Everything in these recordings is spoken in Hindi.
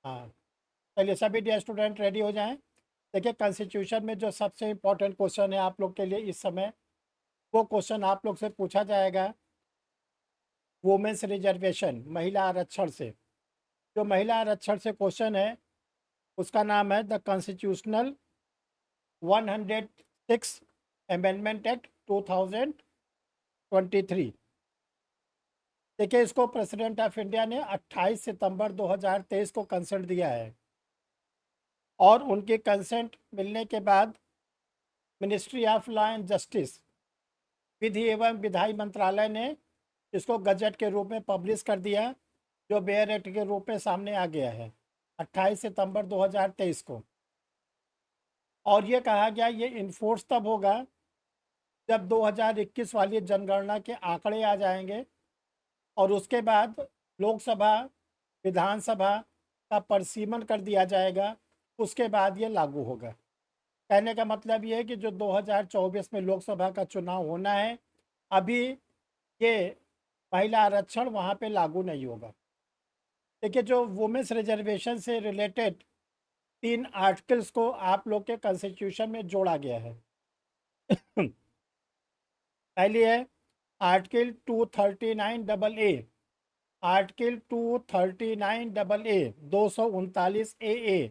हाँ, चलिए सभी डियर स्टूडेंट रेडी हो जाएं। देखिए कॉन्स्टिट्यूशन में जो सबसे इम्पोर्टेंट क्वेश्चन है आप लोग के लिए इस समय, वो क्वेश्चन आप लोग से पूछा जाएगा वुमेन्स रिजर्वेशन, महिला आरक्षण से। जो महिला आरक्षण से क्वेश्चन है उसका नाम है द कॉन्स्टिट्यूशनल 106 अमेंडमेंट एक्ट 2023। देखिए इसको प्रेसिडेंट ऑफ इंडिया ने 28 सितंबर 2023 को कंसेंट दिया है, और उनके कंसेंट मिलने के बाद ministry of law and justice, विधि एवं विधायी मंत्रालय ने इसको गजट के रूप में पब्लिश कर दिया, जो बेयर एक्ट के रूप में सामने आ गया है 28 सितंबर 2023 को। और ये कहा गया ये इन्फोर्स तब होगा जब 2021 वाली जनगणना के आंकड़े आ जाएंगे, और उसके बाद लोकसभा विधानसभा का परिसीमन कर दिया जाएगा, उसके बाद ये लागू होगा। कहने का मतलब ये है कि जो 2024 में लोकसभा का चुनाव होना है, अभी ये महिला आरक्षण वहाँ पे लागू नहीं होगा। देखिए जो वुमेन्स रिजर्वेशन से रिलेटेड 3 आर्टिकल्स को आप लोग के कॉन्स्टिट्यूशन में जोड़ा गया है। पहली है article 239 double A, article 239 double A 239 ए।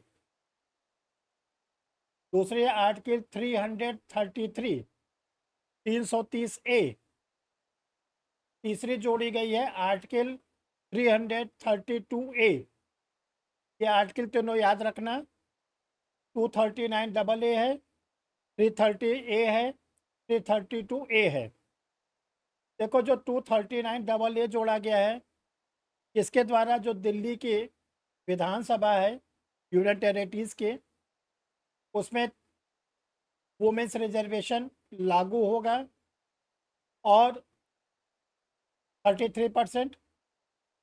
दूसरी है आर्टिकल 333 330 ए। तीसरी जोड़ी गई है आर्टिकल 332 ए। ये आर्टिकल तीनों याद रखना, 239 डबल ए है, 330 ए है, 332 ए है। देखो जो 239 डबल ए जोड़ा गया है, इसके द्वारा जो दिल्ली की विधानसभा है यूनियन टेरेटरीज के, उसमें वुमेन्स रिजर्वेशन लागू होगा, और 33%,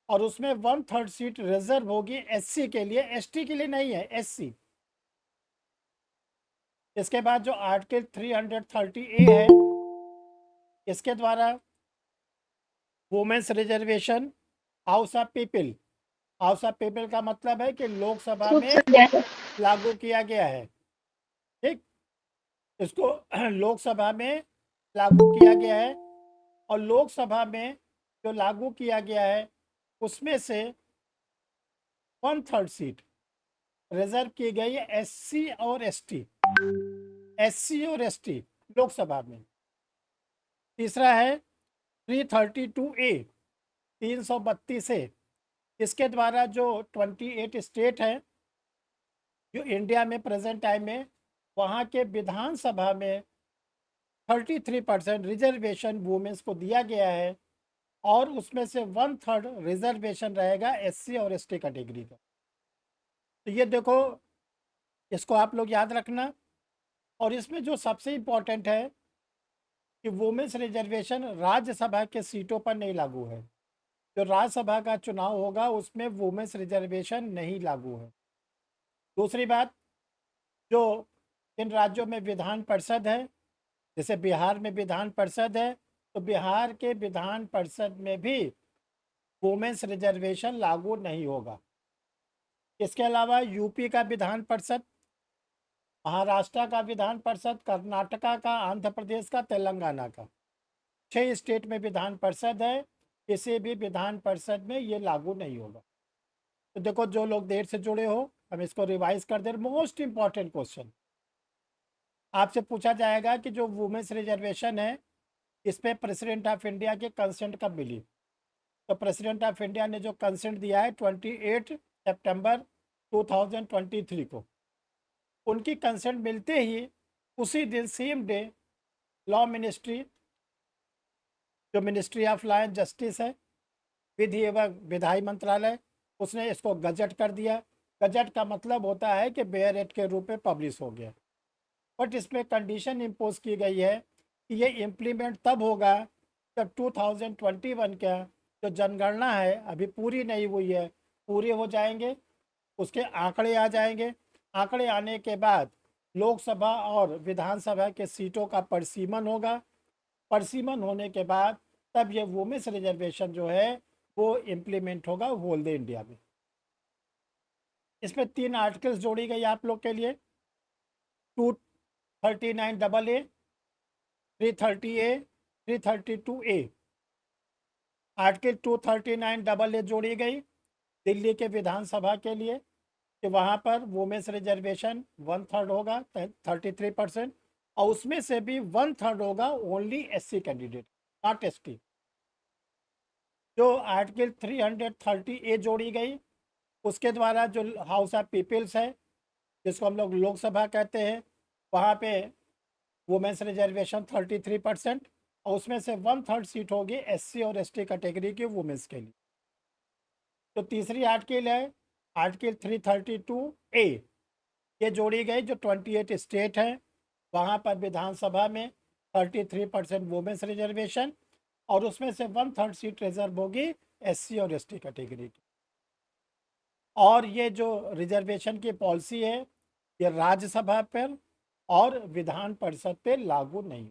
और उसमें 1/3 सीट रिजर्व होगी एससी के लिए, एसटी के लिए नहीं है, एससी। इसके बाद जो आर्टिकल 330 ए है, इसके द्वारा women's reservation house of people, house of people का मतलब है कि लोकसभा में लागू किया गया है। ठीक, इसको लोकसभा में लागू किया गया है, और लोकसभा में जो लागू किया गया है उसमें से 1/3 सीट रिजर्व की गई है एससी और एसटी, एससी और एसटी लोकसभा में। तीसरा है 332 ए, 332 ए। इसके द्वारा जो 28 स्टेट हैं जो इंडिया में प्रेजेंट टाइम में, वहाँ के विधानसभा में 33% रिजर्वेशन वुमेन्स को दिया गया है, और उसमें से 1/3 रिजर्वेशन रहेगा एससी और एसटी कैटेगरी का। तो ये देखो, इसको आप लोग याद रखना। और इसमें जो सबसे इम्पोर्टेंट है कि वुमेन्स रिजर्वेशन राज्यसभा के सीटों पर नहीं लागू है। जो राज्यसभा का चुनाव होगा उसमें वुमेन्स रिजर्वेशन नहीं लागू है। दूसरी बात, जो इन राज्यों में विधान परिषद है, जैसे बिहार में विधान परिषद है, तो बिहार के विधान परिषद में भी वुमेन्स रिजर्वेशन लागू नहीं होगा। इसके अलावा यूपी का विधान परिषद, महाराष्ट्र का विधान परिषद, कर्नाटका का, आंध्र प्रदेश का, तेलंगाना का, 6 स्टेट में विधान परिषद है, किसी भी विधान परिषद में ये लागू नहीं होगा। तो देखो जो लोग देर से जुड़े हो, हम इसको रिवाइज कर दे। मोस्ट इंपॉर्टेंट क्वेश्चन आपसे पूछा जाएगा कि जो वुमेन्स रिजर्वेशन है, इस पे प्रेसिडेंट ऑफ इंडिया के कंसेंट कब मिली। तो प्रेसिडेंट ऑफ इंडिया ने जो कंसेंट दिया है 28 सितंबर 2023 को। उनकी कंसेंट मिलते ही उसी दिन सेम डे लॉ मिनिस्ट्री, जो ministry of law and justice है, विधि एवं विधायी मंत्रालय, उसने इसको गजट कर दिया। गजट का मतलब होता है कि बेयर एक्ट के रूप में पब्लिश हो गया। बट इसमें कंडीशन इम्पोज की गई है कि ये इम्प्लीमेंट तब होगा जब 2021 का जो जनगणना है अभी पूरी नहीं हुई है, पूरे हो जाएंगे, उसके आंकड़े आ जाएंगे। आंकड़े आने के बाद लोकसभा और विधानसभा के सीटों का परिसीमन होगा। परिसीमन होने के बाद तब ये वुमेन्स रिजर्वेशन जो है वो इम्प्लीमेंट होगा होल द इंडिया में। इसमें 3 आर्टिकल्स जोड़ी गई आप लोग के लिए, 239AA, 330A, 332A। Article 239AA जोड़ी गई दिल्ली के विधानसभा के लिए कि वहाँ पर वुमेन्स रिजर्वेशन 1/3 होगा, 33%, और उसमें से भी 1/3 होगा only SC candidate, not ST। जो आर्टिकल 330A जोड़ी गई, उसके द्वारा जो हाउस ऑफ पीपल्स है, जिसको हम लोग लोकसभा कहते हैं, वहाँ पे वुमेन्स रिजर्वेशन 33%, और उसमें से 1/3 सीट होगी SC और ST कैटेगरी के वुमेन्स के लिए। तो तीसरी आर्टिकल है आर्टिकल 332A, ये जोड़ी गई जो 28 स्टेट हैं, वहाँ पर विधानसभा में 33% वुमेन्स रिजर्वेशन, और उसमें से 1/3 सीट रिजर्व होगी SC और ST कैटेगरी की। और ये जो रिजर्वेशन की पॉलिसी है, ये राज्यसभा पर और विधान परिषद पे लागू नहीं।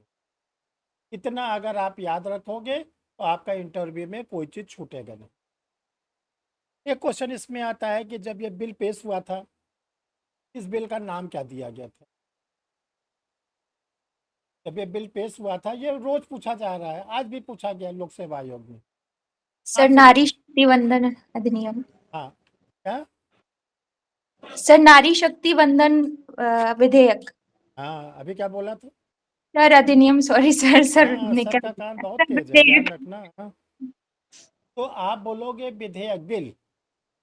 इतना अगर आप याद रखोगे तो आपका इंटरव्यू में कोई चीज़ छूटेगा नहीं। एक क्वेश्चन इसमें आता है कि जब ये बिल पेश हुआ था, इस बिल का नाम क्या दिया गया था? जब ये बिल पेश हुआ था, ये रोज पूछा जा रहा है, आज भी पूछा गया लोक सेवा आयोग में। सर आपसे नारी शक्ति वंदन अधिनियम। हाँ, क्या? सर नारी शक्ति वंदन विधेयक। हाँ, अभी क्या बोला था? सर अधिनियम, सॉरी सर सर हाँ, सर निकल का कान बहुत सर तेज है, ध्यान विधेयक। रखना। हाँ, तो आप बोलोगे विधेयक, बिल।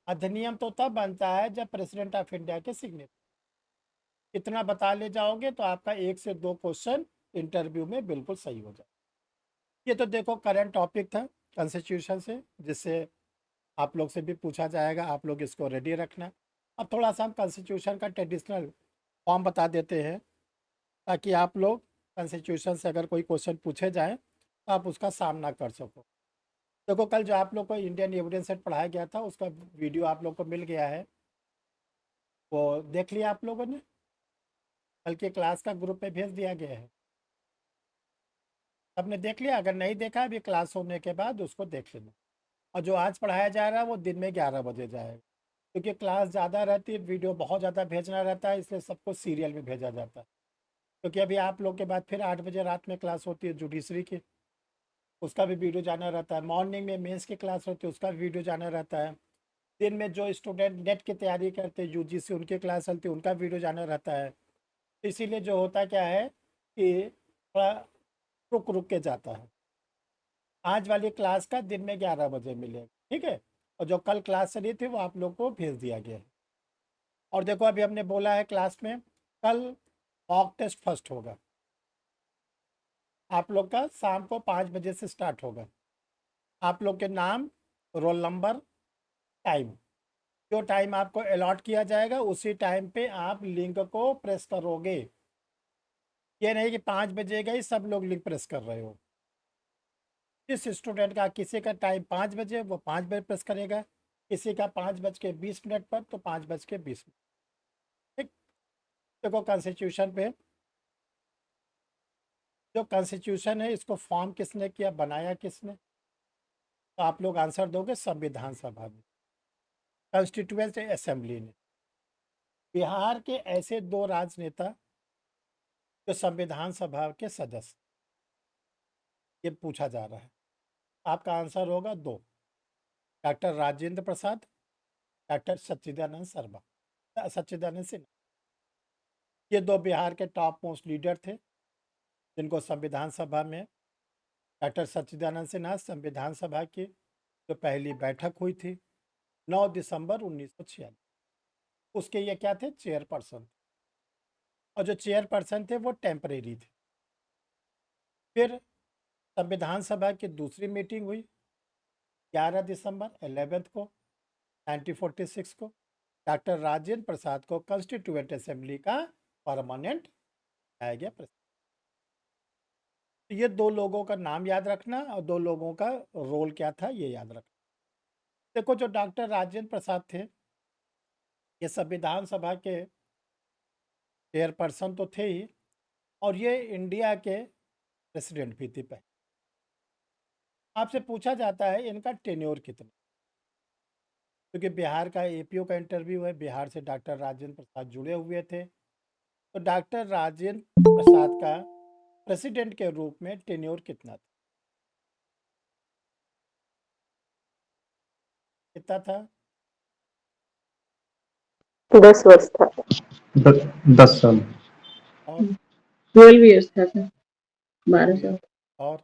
अधिनियम तो तब बनता है जब प्रेसिडेंट ऑफ इंडिया के सिग्नेचर। इतना बता ले जाओगे तो आपका 1 से 2 क्वेश्चन इंटरव्यू में बिल्कुल सही हो जाए। ये तो देखो करंट टॉपिक था कॉन्स्टिट्यूशन से, जिससे आप लोग से भी पूछा जाएगा, आप लोग इसको रेडी रखना। अब थोड़ा सा हम कॉन्स्टिट्यूशन का ट्रेडिशनल फॉर्म बता देते हैं, ताकि आप लोग कॉन्स्टिट्यूशन से अगर कोई क्वेश्चन पूछे जाए तो आप उसका सामना कर सको। देखो कल जो आप लोग को इंडियन एविडेंस सेट पढ़ाया गया था, उसका वीडियो आप लोग को मिल गया है, वो देख लिया आप लोगों ने? कल के क्लास का ग्रुप में भेज दिया गया है, सबने देख लिया? अगर नहीं देखा अभी क्लास होने के बाद उसको देख लेना। और जो आज पढ़ाया जा रहा है वो दिन में 11 बजे जाएगा, क्योंकि क्लास ज़्यादा रहती है, वीडियो बहुत ज़्यादा भेजना रहता है, इसलिए सबको सीरियल में भेजा जाता है। क्योंकि अभी आप लोग के बाद फिर 8 बजे रात में क्लास होती है जुडिशरी की, उसका भी वीडियो जाना रहता है। मॉर्निंग में मेंस की क्लास होती है, उसका भी वीडियो जाना रहता है। दिन में जो स्टूडेंट नेट की तैयारी करते हैं UGC, उनकी क्लास चलती है, उनका वीडियो जाना रहता है। इसीलिए जो होता क्या है कि थोड़ा रुक रुक के जाता है। आज वाली क्लास का दिन में 11 बजे मिलेगा, ठीक है? और जो कल क्लास चली थी वो आप लोग को भेज दिया गया है। और देखो अभी हमने बोला है क्लास में कल मॉक टेस्ट फर्स्ट होगा, आप लोग का शाम को 5 बजे से स्टार्ट होगा। आप लोग के नाम, रोल नंबर, टाइम, जो टाइम आपको अलॉट किया जाएगा उसी टाइम पे आप लिंक को प्रेस करोगे। ये नहीं कि 5 बजे गई सब लोग लिंक प्रेस कर रहे हो। जिस स्टूडेंट का किसी का टाइम 5 बजे, वो 5 बजे प्रेस करेगा, किसी का 5:20 पर तो 5:20। ठीक। देखो कॉन्स्टिट्यूशन पे, जो कॉन्स्टिट्यूशन है इसको फॉर्म किसने किया, बनाया किसने? तो आप लोग आंसर दोगे संविधान सभा में, कॉन्स्टिट्यूएंट असेंबली ने। बिहार के ऐसे 2 राजनेता जो संविधान सभा के सदस्य, ये पूछा जा रहा है। आपका आंसर होगा 2, डॉक्टर राजेंद्र प्रसाद, डॉक्टर सच्चिदानंद सिन्हा। ये 2 बिहार के टॉप मोस्ट लीडर थे, जिनको संविधान सभा में डॉक्टर सच्चिदानंद सिन्हा संविधान सभा की जो पहली बैठक हुई थी 9 दिसंबर 1946, उसके ये क्या थे, चेयरपर्सन। और जो चेयरपर्सन थे वो टेम्परेरी थे। फिर संविधान सभा की दूसरी मीटिंग हुई 11 दिसंबर 11 को 1946 को, डॉक्टर राजेंद्र प्रसाद को कॉन्स्टिट्यूएंट असेंबली का परमानेंट बनाया गया प्रेसिडेंट। तो ये 2 लोगों का नाम याद रखना और 2 लोगों का रोल क्या था ये याद रखना। देखो जो डॉक्टर राजेंद्र प्रसाद थे, ये संविधान सभा के चेयरपर्सन तो थे ही, और ये इंडिया के प्रेसिडेंट भी थे पहले। आपसे पूछा जाता है इनका टेन्योर कितना, क्योंकि बिहार का एपीओ का इंटरव्यू है, बिहार से डॉक्टर राजेंद्र प्रसाद जुड़े हुए थे। तो डॉक्टर राजेंद्र प्रसाद का प्रेसिडेंट के रूप में टेन्योर कितना था? कितना था? 10 वर्ष था। 10 साल। और 12 years था सर। 12 साल। और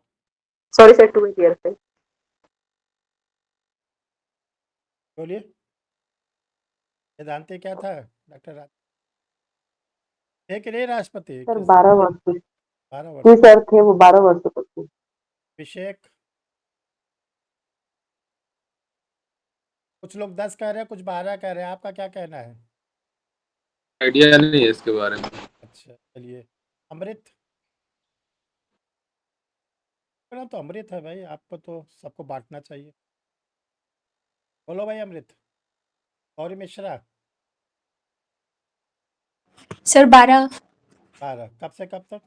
सॉरी सर, 2 years है। बोलिए, वेदांते क्या था डॉक्टर राज थे कि नहीं राष्ट्रपति? सर किस 12 वर्ष थे। 12 जी वर्ष? सर थे, वो 12 वर्ष तक थे। अभिषेक? कुछ लोग 10 कह रहे हैं, कुछ 12 कह रहे हैं, आपका क्या कहना है? आइडिया नहीं है इसके बारे में। अच्छा चलिए, अमृत? ना तो अमृत है भाई, आपको तो सबको बांटना चाहिए। बोलो भाई अमृत। गौरी मिश्रा? सर 12। 12 कब से कब तक?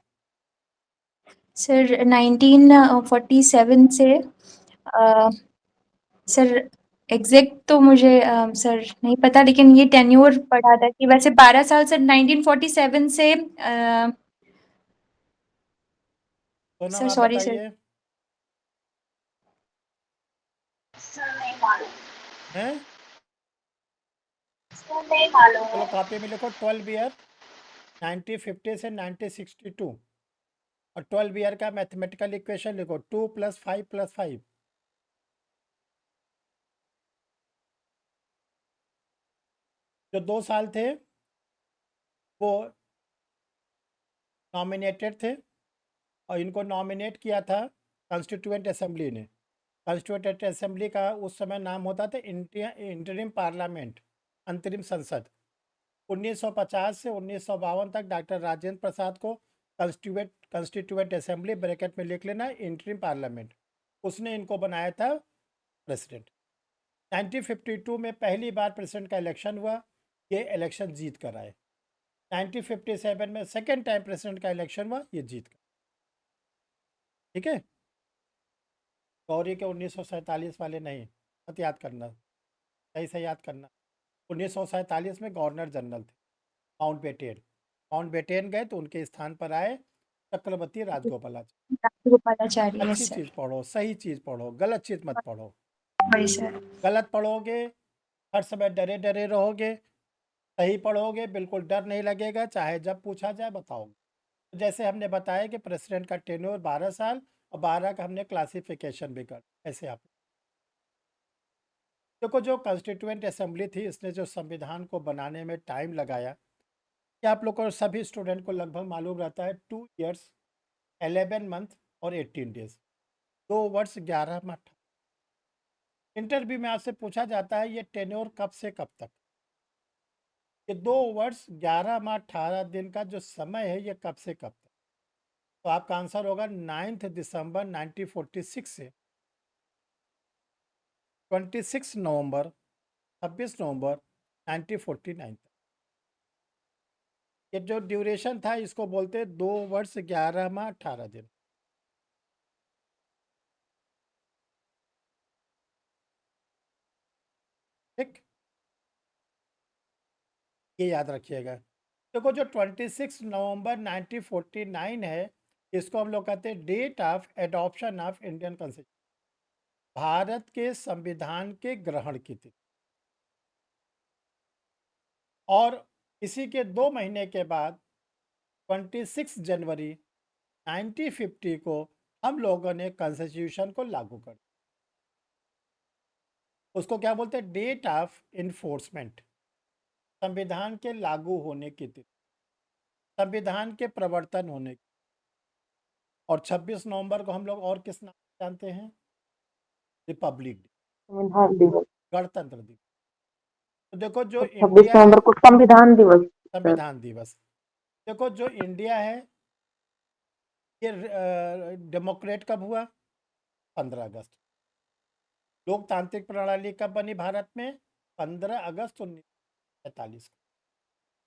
सर 1947 से सर एग्जैक्ट तो मुझे सर नहीं पता, लेकिन ये टेन्योर पढ़ा था कि वैसे 12 साल सर 1947 से सोनम सर आप सॉरी सर। बताइए। हैं? चलो कॉपी में लिखो 12 ईयर 1950 से 1962, और 12 ईयर का मैथमेटिकल इक्वेशन लिखो 2 + 5 + 5। जो 2 साल थे वो नॉमिनेटेड थे, और इनको नॉमिनेट किया था कॉन्स्टिट्यूएंट असेंबली ने। कॉन्स्टिट्यूएंट असेंबली का उस समय नाम होता था इंटरिम पार्लियामेंट, अंतरिम संसद। 1950 से 1952 तक डॉक्टर राजेंद्र प्रसाद को कॉन्स्टिट्यूएंट असेंबली, ब्रैकेट में लिख लेना इंटरिम पार्लियामेंट, उसने इनको बनाया था प्रेसिडेंट। 1952 में पहली बार प्रेसिडेंट का इलेक्शन हुआ, ये इलेक्शन जीत कर आए। 1957 में सेकेंड टाइम प्रेसिडेंट का इलेक्शन हुआ, ये जीत कर। ठीक है, गौरी के 1947 वाले नहीं, मत याद करना, सही से याद करना। 1947 में गवर्नर जनरल थे माउंटबेटेन गए तो उनके स्थान पर आए चक्रवर्ती राजगोपालाचारी। गोपालाचार्य, अच्छी यस सर। चीज़ पढ़ो, सही चीज़ पढ़ो, गलत चीज़ मत पढ़ो। Sorry sir. गलत पढ़ोगे हर समय डरे डरे रहोगे, सही पढ़ोगे बिल्कुल डर नहीं लगेगा, चाहे जब पूछा जाए बताओगे। तो जैसे हमने बताया कि प्रेसिडेंट का टेन्योर 12 साल, और 12 का हमने क्लासिफिकेशन भी कर ऐसे आप देखो। जो कॉन्स्टिट्यूएंट असेंबली थी, इसने जो संविधान को बनाने में टाइम लगाया, कि आप लोग को सभी स्टूडेंट को लगभग मालूम रहता है, 2 ईयर्स 11 मंथ और 18 डेज, 2 वर्ष 11 माह। इंटरव्यू में आपसे पूछा जाता है ये टेन्योर कब से कब तक? ये 2 वर्ष 11 माह 18 दिन का जो समय है, ये कब से कब तक? तो आपका आंसर होगा 9 दिसंबर 1946 से 26 नवंबर 26 नवंबर 1949 तक। ये जो ड्यूरेशन था, इसको बोलते हैं 2 वर्ष 11 माह 18 दिन। ठीक, ये याद रखिएगा। देखो, जो 26 नवंबर 1949 है, इसको हम लोग कहते हैं date of adoption of Indian constitution, Bharat के संविधान के ग्रहण की तिथि। और इसी के 2 महीने के बाद 26 जनवरी 1950 को हम लोगों ने कॉन्स्टिट्यूशन को लागू कर दिया। उसको क्या बोलते हैं? डेट ऑफ इन्फोर्समेंट, संविधान के लागू होने की तिथि, संविधान के प्रवर्तन होने की। और 26 नवंबर को हम लोग और किस नाम से जानते हैं? रिपब्लिक डे, संविधान दिवस। गणतंत्र दिवस। तो देखो, जो और 26 इंडिया है, नवंबर को संविधान दिवस सर। संविधान दिवस। देखो, जो इंडिया है, ये डेमोक्रेट कब हुआ? 15 अगस्त। लोकतांत्रिक प्रणाली कब बनी भारत में? 15 अगस्त 1947 को।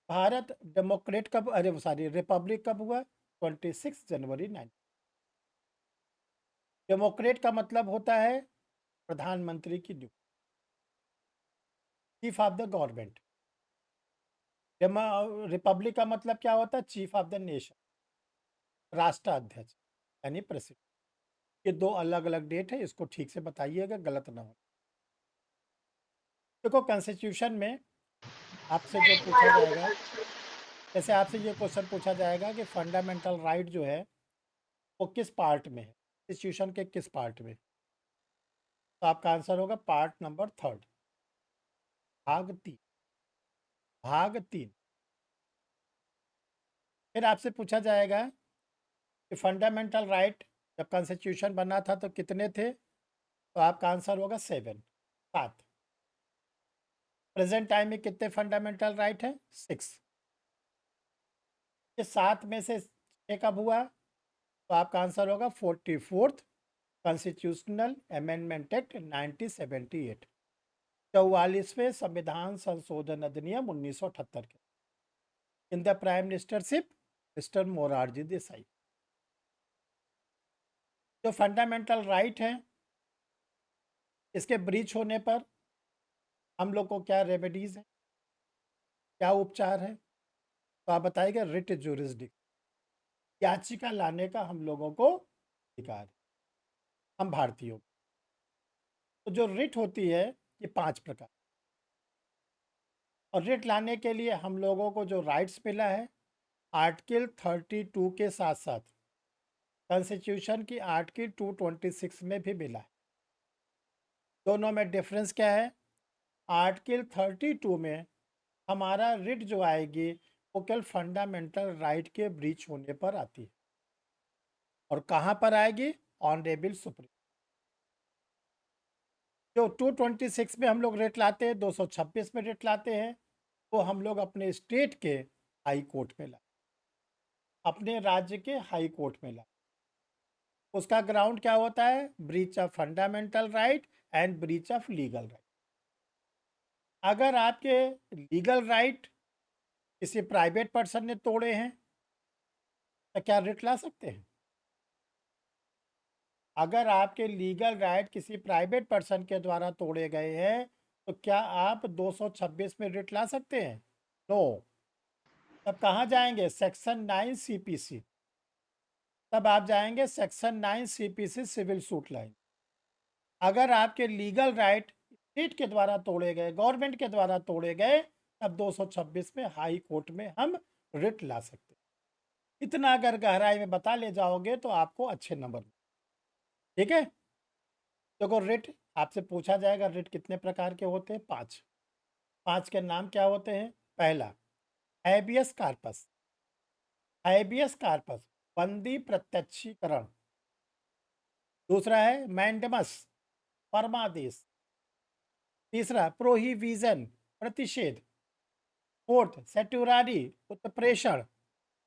भारत डेमोक्रेट कब, अरे सॉरी, रिपब्लिक कब हुआ? 26 जनवरी 9। डेमोक्रेट का मतलब होता है प्रधानमंत्री की नियुक्ति। Chief of the government. Republic का मतलब क्या होता है? चीफ ऑफ द नेशन, राष्ट्राध्यक्ष यानी प्रेसिडेंट। ये दो अलग अलग डेट है, इसको ठीक से बताइएगा, गलत ना हो। देखो कॉन्स्टिट्यूशन में आपसे जो पूछा जाएगा, जैसे आपसे ये क्वेश्चन पूछा जाएगा कि फंडामेंटल राइट जो है वो किस पार्ट में है, कॉन्स्टिट्यूशन के किस पार्ट में, तो आपका आंसर होगा पार्ट नंबर 3, भाग 3, भाग 3। फिर आपसे पूछा जाएगा कि फंडामेंटल राइट जब कॉन्स्टिट्यूशन बना था तो कितने थे, तो आपका आंसर होगा 7। प्रेजेंट टाइम में कितने फंडामेंटल राइट है? 6। ये 7 में से 6 कब हुआ, तो आपका आंसर होगा 44th कॉन्स्टिट्यूशनल अमेंडमेंट एक्ट 1978, 44वें संविधान संशोधन अधिनियम 1978 के, in the prime ministership mister Morarji Desai. जो फंडामेंटल राइट है, इसके ब्रीच होने पर हम लोग को क्या रेमेडीज है, क्या उपचार है, तो आप बताइएगा रिट ज्यूरिसडिक्शन, याचिका लाने का हम लोगों को अधिकार है, हम भारतीयों को। तो जो रिट होती है ये 5 प्रकार, और रिट लाने के लिए हम लोगों को जो राइट्स मिला है आर्टिकल 32 के साथ साथ कॉन्स्टिट्यूशन की आर्टिकल 226 में भी मिला है। दोनों में डिफरेंस क्या है? आर्टिकल 32 में हमारा रिट जो आएगी वो केवल फंडामेंटल राइट के ब्रीच होने पर आती है, और कहाँ पर आएगी? Honourable supreme. जो 226 में हम लोग रेट लाते हैं, 226 में रेट लाते हैं, तो हम लोग अपने स्टेट के हाई कोर्ट में लाते, अपने राज्य के हाई कोर्ट में लाते। उसका ग्राउंड क्या होता है? Breach of fundamental right and breach of legal right. अगर आपके लीगल राइट किसी प्राइवेट पर्सन ने तोड़े हैं तो क्या रिट ला सकते हैं? अगर आपके लीगल राइट किसी प्राइवेट पर्सन के द्वारा तोड़े गए हैं तो क्या आप 226 में रिट ला सकते हैं? नो। तब कहाँ जाएंगे? Section 9 CPC. तब आप जाएंगे section 9 CPC, civil suit line. अगर आपके लीगल राइट स्टेट के द्वारा तोड़े गए, गवर्नमेंट के द्वारा तोड़े गए, तब 226 में हाई कोर्ट में हम रिट ला सकते हैं। इतना अगर गहराई में बता ले जाओगे तो आपको अच्छे नंबर, ठीक है। देखो रिट आपसे पूछा जाएगा, रिट कितने प्रकार के होते हैं? 5। 5 के नाम क्या होते हैं? पहला हैबियस कार्पस, हैबियस कार्पस बंदी प्रत्यक्षीकरण। दूसरा है मैंडेमस, परमादेश। तीसरा प्रोहिबिजन, प्रतिषेध। फोर्थ सेटुरारी, उत्प्रेषण।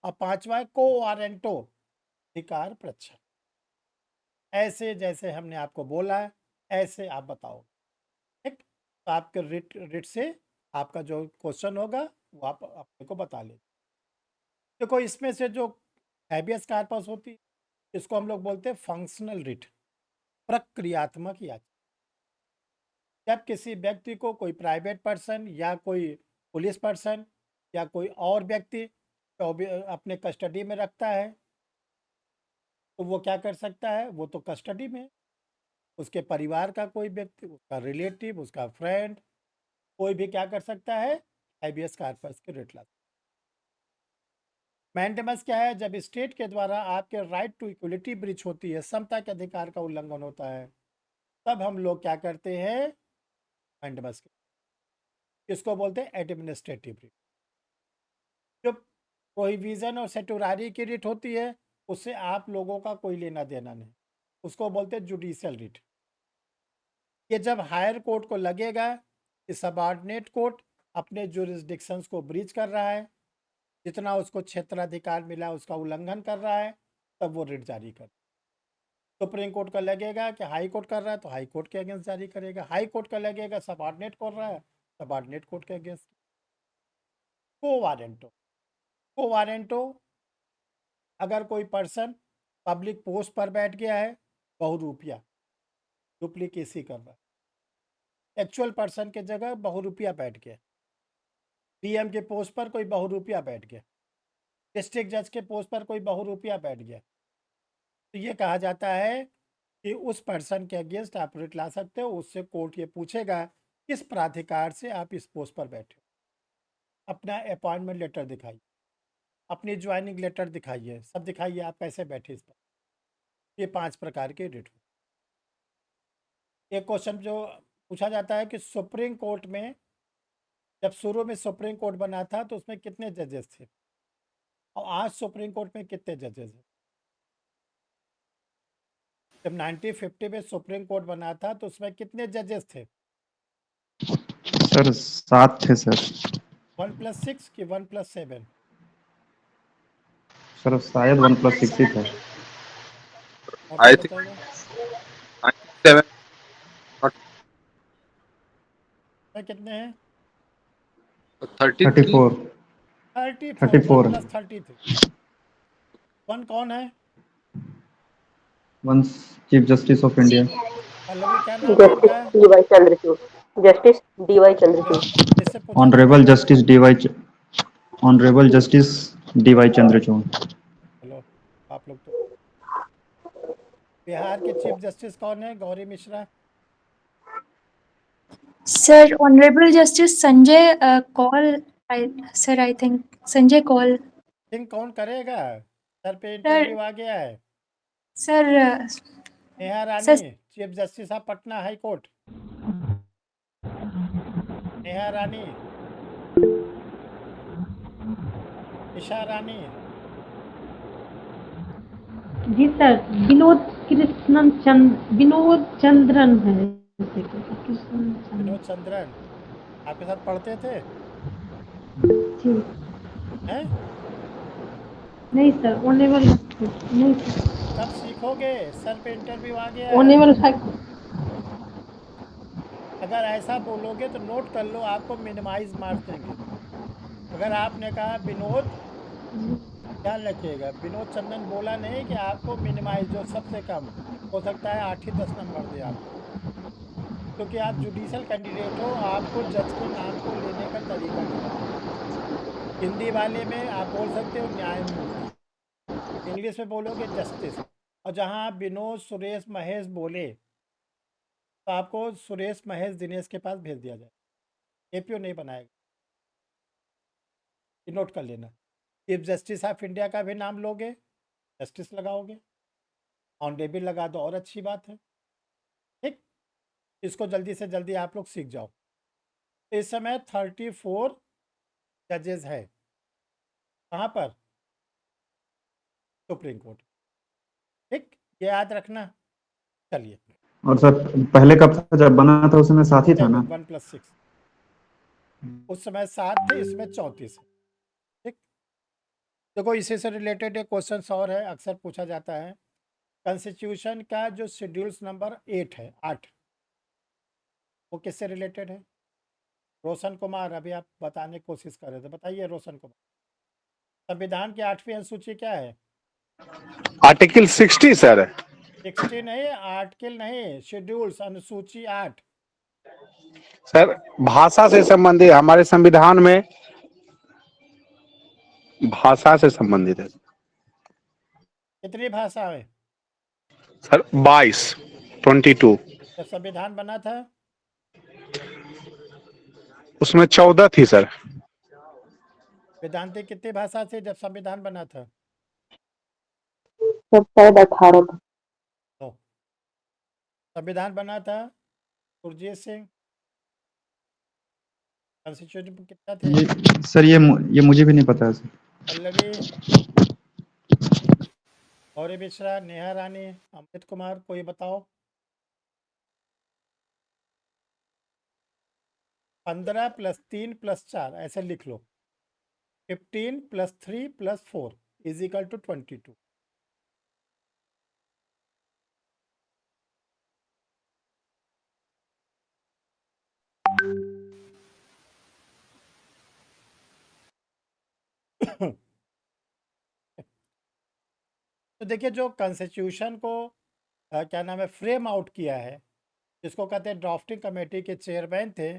और 5वां है को वारंटो, अधिकार प्रच्छन। ऐसे जैसे हमने आपको बोला है ऐसे आप बताओ, ठीक। तो आपके रिट से आपका जो क्वेश्चन होगा वो आप अपने को बता ले। देखो इसमें से जो हैबियस कार्पस होती है इसको हम लोग बोलते हैं फंक्शनल रिट, प्रक्रियात्मक याचिका। जब किसी व्यक्ति को कोई प्राइवेट पर्सन या कोई पुलिस पर्सन या कोई और व्यक्ति तो अपने कस्टडी में रखता है, तो वो क्या कर सकता है? वो तो कस्टडी में, उसके परिवार का कोई व्यक्ति, उसका रिलेटिव, उसका फ्रेंड, कोई भी क्या कर सकता है? हैबियस कार्पस के रिट ला। मैंडेमस क्या है? जब स्टेट के द्वारा आपके राइट टू इक्वलिटी ब्रीच होती है, समता के अधिकार का उल्लंघन होता है, तब हम लोग क्या करते हैं? मैंडेमस के, इसको बोलते हैं एडमिनिस्ट्रेटिव रिट। जो प्रोहिबिजन और सेटुरारी की रिट होती है उससे आप लोगों का कोई लेना देना नहीं, उसको बोलते हैं जुडिशियल रिट। ये जब हायर कोर्ट को लगेगा कि सबऑर्डिनेट कोर्ट अपने जुरिस्डिक्शंस को ब्रीच कर रहा है, जितना उसको क्षेत्राधिकार मिला उसका उल्लंघन कर रहा है, तब वो रिट जारी कर। सुप्रीम कोर्ट का लगेगा कि हाई कोर्ट कर रहा है तो हाई कोर्ट के अगेंस्ट जारी करेगा, हाई कोर्ट का लगेगा सबऑर्डिनेट कर रहा है, सबऑर्डिनेट कोर्ट के अगेंस्ट। को वारंटो, को वारंटो अगर कोई पर्सन पब्लिक पोस्ट पर बैठ गया है, बहुरूपिया डुप्लीकेसी कर रहा है, एक्चुअल पर्सन के जगह बहुरूपिया बैठ गया, डीएम के पोस्ट पर कोई बहुरूपिया बैठ गया, डिस्ट्रिक्ट जज के पोस्ट पर कोई बहुरूपिया बैठ गया, तो ये कहा जाता है कि उस पर्सन के अगेंस्ट आप रिट ला सकते हो। उससे कोर्ट ये पूछेगा किस प्राधिकार से आप इस पोस्ट पर बैठे हो, अपना अपॉइंटमेंट लेटर दिखाइए, अपनी ज्वाइनिंग लेटर दिखाइए, सब दिखाइए आप कैसे बैठे इस पर। ये 5 प्रकार के रिट। एक क्वेश्चन जो पूछा जाता है कि सुप्रीम कोर्ट में जब शुरू में सुप्रीम कोर्ट बना था तो उसमें कितने जजेस थे और आज सुप्रीम कोर्ट में कितने जजेस हैं। जब 1950 में सुप्रीम कोर्ट बना था तो उसमें कितने जजेस थे? सर 7 थे सर। 1+6 कि 1+7? सर शायद 1+6 ही था। और I कोई think बताएगा? 97 not इसमें कितने हैं? 33 34 34। 34 1+33। 1 कौन है? One chief justice of India. Pallavi क्या नाम है इनका? Justice DY Chandrachud. Justice DY Chandrachud. इससे पूछा ऑनरेबल जाता है। Justice DY Chandrachud. चलो आप लोग तो। बिहार के चीफ जस्टिस कौन है? Gauri Mishra. Sir honourable justice Sanjay Kaul, sir I think Sanjay Kaul. Think कौन करेगा? सर पे सर इंटरव्यू आ गया है। Sir Neha Rani sir chief justice of Patna high court. Neha Rani, Isha Rani. जी सर, विनोद चंद्रन है। विनोद चंद्रन आपके साथ पढ़ते थे? जी हैं? नहीं सर, ऑनरेबल नहीं सर, कब सीखोगे? सर पे इंटरव्यू आ गया है। ऑनरेबल अगर ऐसा बोलोगे तो नोट कर लो, आपको मिनिमाइज मार्क्स देंगे। अगर आपने कहा विनोद, ध्यान रखिएगा विनोद चंद्रन बोला नहीं कि आपको मिनिमाइज, जो सबसे कम हो सकता है 8 ही 10 नंबर दे आपको, क्योंकि आप जुडिशियल कैंडिडेट हो, आपको जज के नाम को लेने का तरीका नहीं आता। हिंदी वाले में आप बोल सकते हो न्यायमूर्ति, इंग्लिश में बोलोगे जस्टिस, और जहाँ आप विनोद सुरेश महेश बोले तो आपको सुरेश महेश दिनेश के पास भेज दिया जाए, एपीओ नहीं बनाएगा। ये नोट कर लेना। चीफ जस्टिस ऑफ इंडिया का भी नाम लोगे, जस्टिस लगाओगे, ऑनरेबल लगा दो और अच्छी बात है। ठीक, इसको जल्दी से जल्दी आप लोग सीख जाओ। तो इस समय 34 जजेस है। कहाँ पर? Supreme court. ठीक, ये याद रखना। चलिए, और सर पहले कब था जब बना था उसमें 7 ही था ना? 1+6। उस समय 7 थे, इसमें 34 है। ठीक, देखो इसी से रिलेटेड एक क्वेश्चन और है, अक्सर पूछा जाता है। कॉन्स्टिट्यूशन का जो शेड्यूल्स नंबर 8 है, 8, वो किससे रिलेटेड है? रोशन कुमार, अभी आप बताने की कोशिश कर रहे थे, बताइए रोशन कुमार। संविधान की 8वीं अनुसूची क्या है? Article 60 sir. 60 नहीं, आर्टिकल नहीं, शेड्यूल्स, अनुसूची 8। सर भाषा से संबंधित हमारे संविधान में भाषा से संबंधित है कितनी भाषा है? सर। 22। जब संविधान बना था उसमें 14 थी सर। वेदांती कितनी भाषा थी जब संविधान बना था? सब शायद 18 था। तो संविधान बना था सुरजीत सिंह, कॉन्स्टिट्यूशन कितना थे? सर ये मुझे भी नहीं पता है सर। पल्लवी, गौरी मिश्रा, नेहा रानी, अमित कुमार, कोई बताओ। 15 + 3 + 4 ऐसे लिख लो। 15 + 3 + 4 = 22। तो देखिए जो कॉन्स्टिट्यूशन को क्या नाम है फ्रेम आउट किया है, जिसको कहते हैं ड्राफ्टिंग कमेटी के चेयरमैन थे,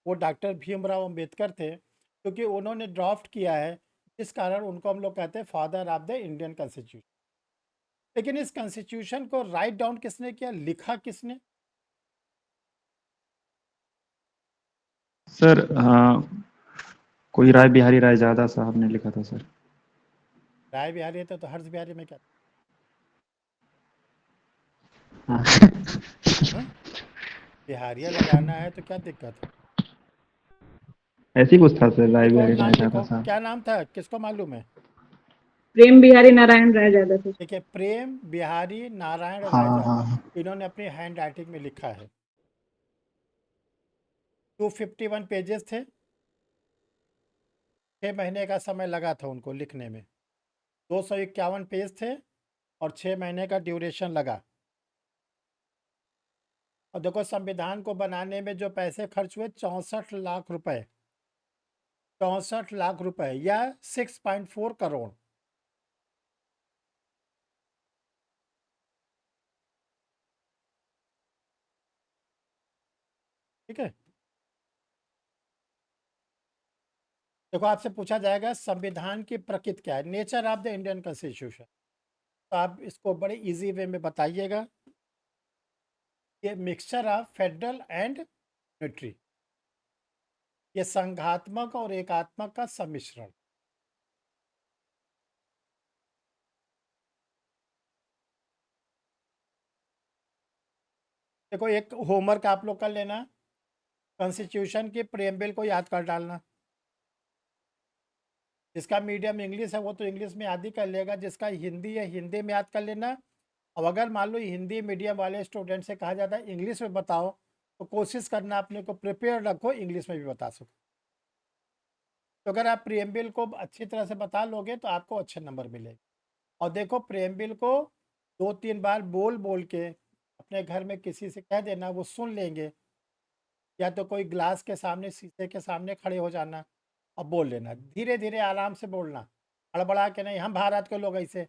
वो डॉक्टर भीमराव अंबेडकर थे, क्योंकि उन्होंने ड्राफ्ट किया है, इस कारण उनको हम लोग कहते हैं father of the Indian constitution. लेकिन इस कॉन्स्टिट्यूशन को राइट डाउन किसने किया, लिखा किसने? सर कोई राय बिहारी रायजादा साहब ने लिखा था सर। राय बिहारी थे तो हर्ष बिहारी में क्या हाँ। हाँ? बिहारिया लगाना है तो क्या दिक्कत है? ऐसी कुछ था सर, राय लिखो, बिहारी नाम रायजादा लिखो, साहब। क्या नाम था, किसको मालूम है? प्रेम बिहारी नारायण रायजादा थे। देखिए, प्रेम बिहारी नारायण हाँ रायजादा, हाँ इन्होंने अपनी हैंड राइटिंग में लिखा है। 251 पेजेस थे, 6 महीने का समय लगा था उनको लिखने में। 251 पेज थे और 6 महीने का ड्यूरेशन लगा। और देखो, संविधान को बनाने में जो पैसे खर्च हुए 64 लाख रुपए, 64 लाख रुपए या 6.4 करोड़। ठीक है, देखो आपसे पूछा जाएगा संविधान की प्रकृति क्या है, nature of the Indian constitution. तो आप इसको बड़े इजी वे में बताइएगा। ये mixture of federal and unitary, ये संघात्मक और एकात्मक का सम्मिश्रण। देखो, एक होमवर्क आप लोग कर लेना, कॉन्स्टिट्यूशन की प्रेम्बल को याद कर डालना। जिसका मीडियम इंग्लिश है वो तो इंग्लिश में याद ही कर लेगा, जिसका हिंदी है हिंदी में याद कर लेना। अब अगर मान लो हिंदी मीडियम वाले स्टूडेंट से कहा जाता है इंग्लिश में बताओ, तो कोशिश करना अपने को प्रिपेयर रखो, इंग्लिश में भी बता सको। तो अगर आप प्रेम्बल को अच्छी तरह से बता लोगे तो आपको अच्छे नंबर मिलेंगे। और देखो, प्रेम्बल को 2-3 बार बोल बोल के अपने घर में किसी से कह देना, वो सुन लेंगे। या तो कोई ग्लास के सामने, शीशे के सामने खड़े हो जाना और बोल लेना, धीरे धीरे आराम से बोलना, हड़बड़ा के नहीं। हम भारत के लोग ऐसे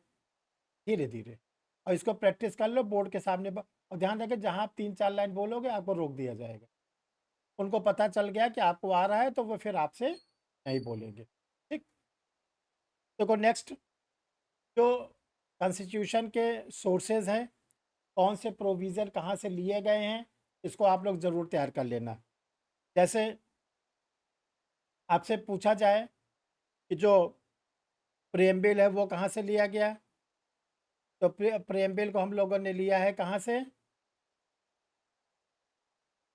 धीरे धीरे, और इसको प्रैक्टिस कर लो बोर्ड के सामने और ध्यान रखें, जहाँ आप 3-4 लाइन बोलोगे आपको रोक दिया जाएगा। उनको पता चल गया कि आपको आ रहा है तो वो फिर आपसे नहीं बोलेंगे। ठीक, देखो नेक्स्ट, जो कॉन्स्टिट्यूशन के सोर्सेज हैं, कौन से प्रोविज़न कहाँ से लिए गए हैं, इसको आप लोग ज़रूर तैयार कर लेना। जैसे आपसे पूछा जाए कि जो प्रेम्बल है वो कहाँ से लिया गया, तो प्रेम्बल को हम लोगों ने लिया है कहाँ से,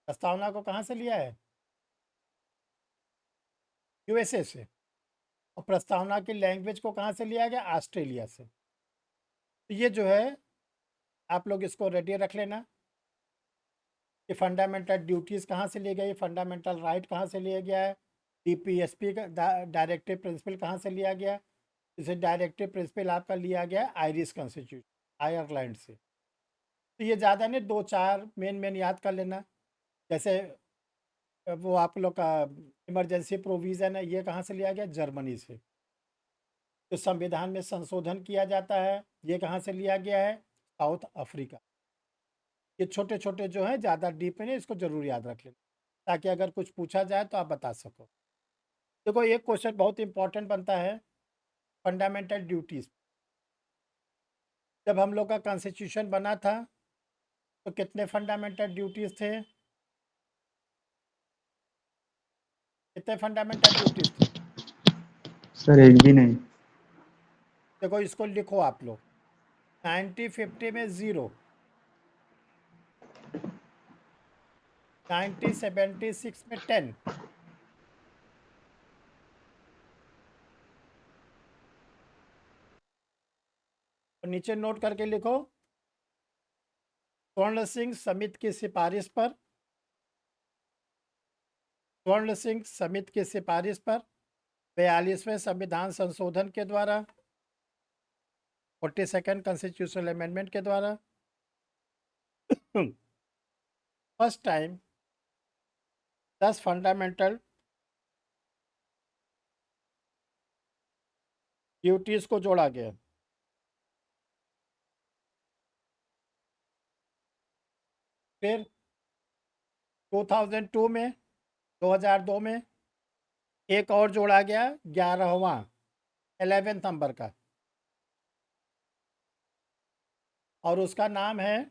प्रस्तावना को कहाँ से लिया है, यूएसए से। और प्रस्तावना की लैंग्वेज को कहाँ से लिया गया, ऑस्ट्रेलिया से। तो ये जो है आप लोग इसको रेडी रख लेना कि फंडामेंटल ड्यूटीज़ कहाँ से ली गई, फंडामेंटल राइट कहाँ से लिया गया है, डीपीएसपी का डायरेक्टिव प्रिंसिपल कहाँ से लिया गया। इसे डायरेक्टिव प्रिंसिपल आपका लिया गया है आयरिश कॉन्स्टिट्यूशन, आयरलैंड से। तो ये ज़्यादा नहीं, 2-4 मेन याद कर लेना। जैसे वो आप लोग का इमरजेंसी प्रोविज़न है, ये कहाँ से लिया गया, जर्मनी से। जो संविधान में संशोधन किया जाता है, ये कहाँ से लिया गया है, साउथ अफ्रीका। ये छोटे छोटे जो हैं, ज़्यादा डीप में नहीं, इसको ज़रूर याद रख लेना ताकि अगर कुछ पूछा जाए तो आप बता सको। देखो, एक क्वेश्चन बहुत इंपॉर्टेंट बनता है फंडामेंटल ड्यूटीज़। जब हम लोग का कॉन्स्टिट्यूशन बना था तो कितने फंडामेंटल ड्यूटीज़ थे, कितने फंडामेंटल ड्यूटीज़ थे? सर एक भी नहीं। देखो, इसको लिखो आप लोग, 1950 में 0, 1976 में 10, और नीचे नोट करके लिखो, स्वर्ण सिंह समिति की सिफारिश पर, स्वर्ण सिंह समिति की सिफारिश पर 42वें संविधान संशोधन के द्वारा, 42nd कॉन्स्टिट्यूशनल अमेंडमेंट के द्वारा फर्स्ट टाइम 10 फंडामेंटल ड्यूटीज़ को जोड़ा गया। फिर 2002 में 2002 में एक और जोड़ा गया 11वां 11th नंबर का, और उसका नाम है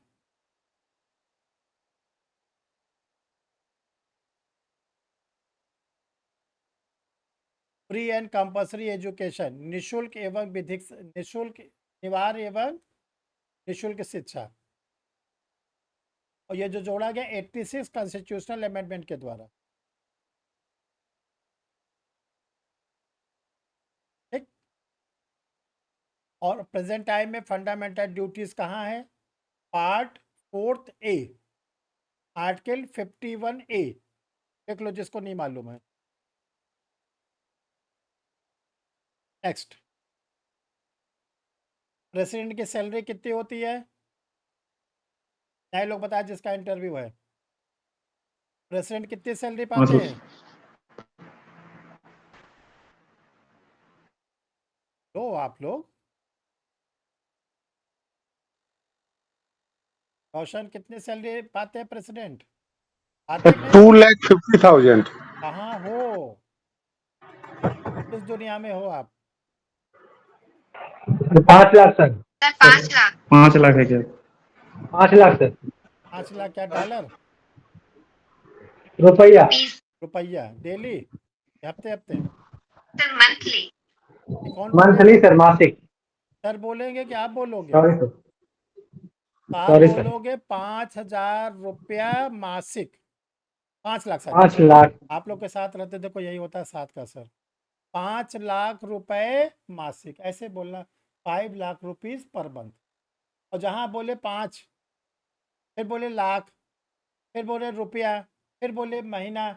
फ्री एंड कंपल्सरी एजुकेशन, निशुल्क एवं विधिक निशुल्क निवार एवं निशुल्क शिक्षा। और ये जो जोड़ा गया 86 कॉन्स्टिट्यूशनल अमेंडमेंट के द्वारा। ठीक। और प्रेजेंट टाइम में फंडामेंटल ड्यूटीज कहाँ है? पार्ट 4 ए, आर्टिकल 51 ए, देख लो जिसको नहीं मालूम है। नेक्स्ट, प्रेसिडेंट की सैलरी कितनी होती है? नए लोग बताए जिसका इंटरव्यू है, प्रेसिडेंट कितनी सैलरी पाते हैं? लो आप लोग, रोशन कितनी सैलरी पाते हैं प्रेसिडेंट? आते नहीं? 2,50,000। कहाँ हो, किस दुनिया में हो आप? 5 लाख सर। 5 लाख। 5 लाख है क्या? 5 लाख सर। 5 लाख क्या डॉलर? रुपया। रुपया डेली, हफ्ते हफ्ते? Sir monthly. कौन मंथली बोलेगा? सर, मासिक। सर बोलेंगे कि आप बोलोगे? Sorry sir. तो आप सॉरी सर। बोलोगे 5,000 रुपया मासिक, 5 लाख सर। 5 लाख। आप लोग के साथ रहते देखो यही होता है 7 का सर। 5 लाख रुपए मासिक, ऐसे बोलना 5 लाख रुपीज पर मंथ। और जहाँ बोले 5, फिर बोले लाख, फिर बोले रुपया, फिर बोले महीना,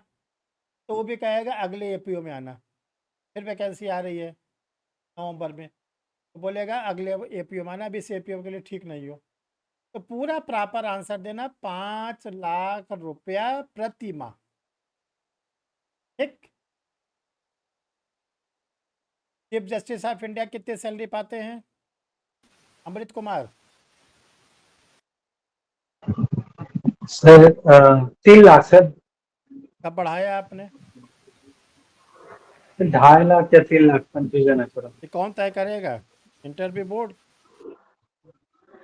तो वो भी कहेगा अगले एपीओ में आना। फिर वैकेंसी आ रही है नवंबर में, तो बोलेगा अगले एपीओ में आना, अभी इस एपीओ के लिए ठीक नहीं हो। तो पूरा प्रॉपर आंसर देना 5 लाख रुपया प्रति माह। ठीक। चीफ जस्टिस ऑफ इंडिया कितने सैलरी पाते हैं? अमृत कुमार। Sir 3 lakh sir. कब बढ़ाया आपने? 2.5 लाख या 3 लाख, कंफ्यूजन है थोड़ा। ये कौन तय करेगा? Interview board?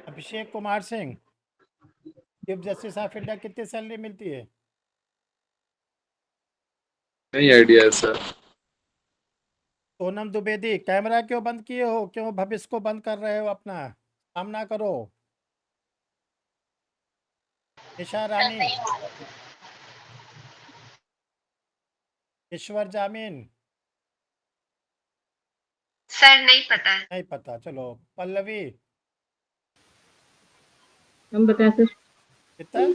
Abhishek Kumar Singh, chief justice of India कितनी सैलरी मिलती है? नहीं आइडिया है सर। सोनम द्विवेदी, कैमरा क्यों बंद किए हो? क्यों भविष्य को बंद कर रहे हो? अपना सामना करो। निशा रानी, ईश्वर जामीन, सर नहीं पता है। नहीं पता। चलो पल्लवी, हम बताएं सर। कितना?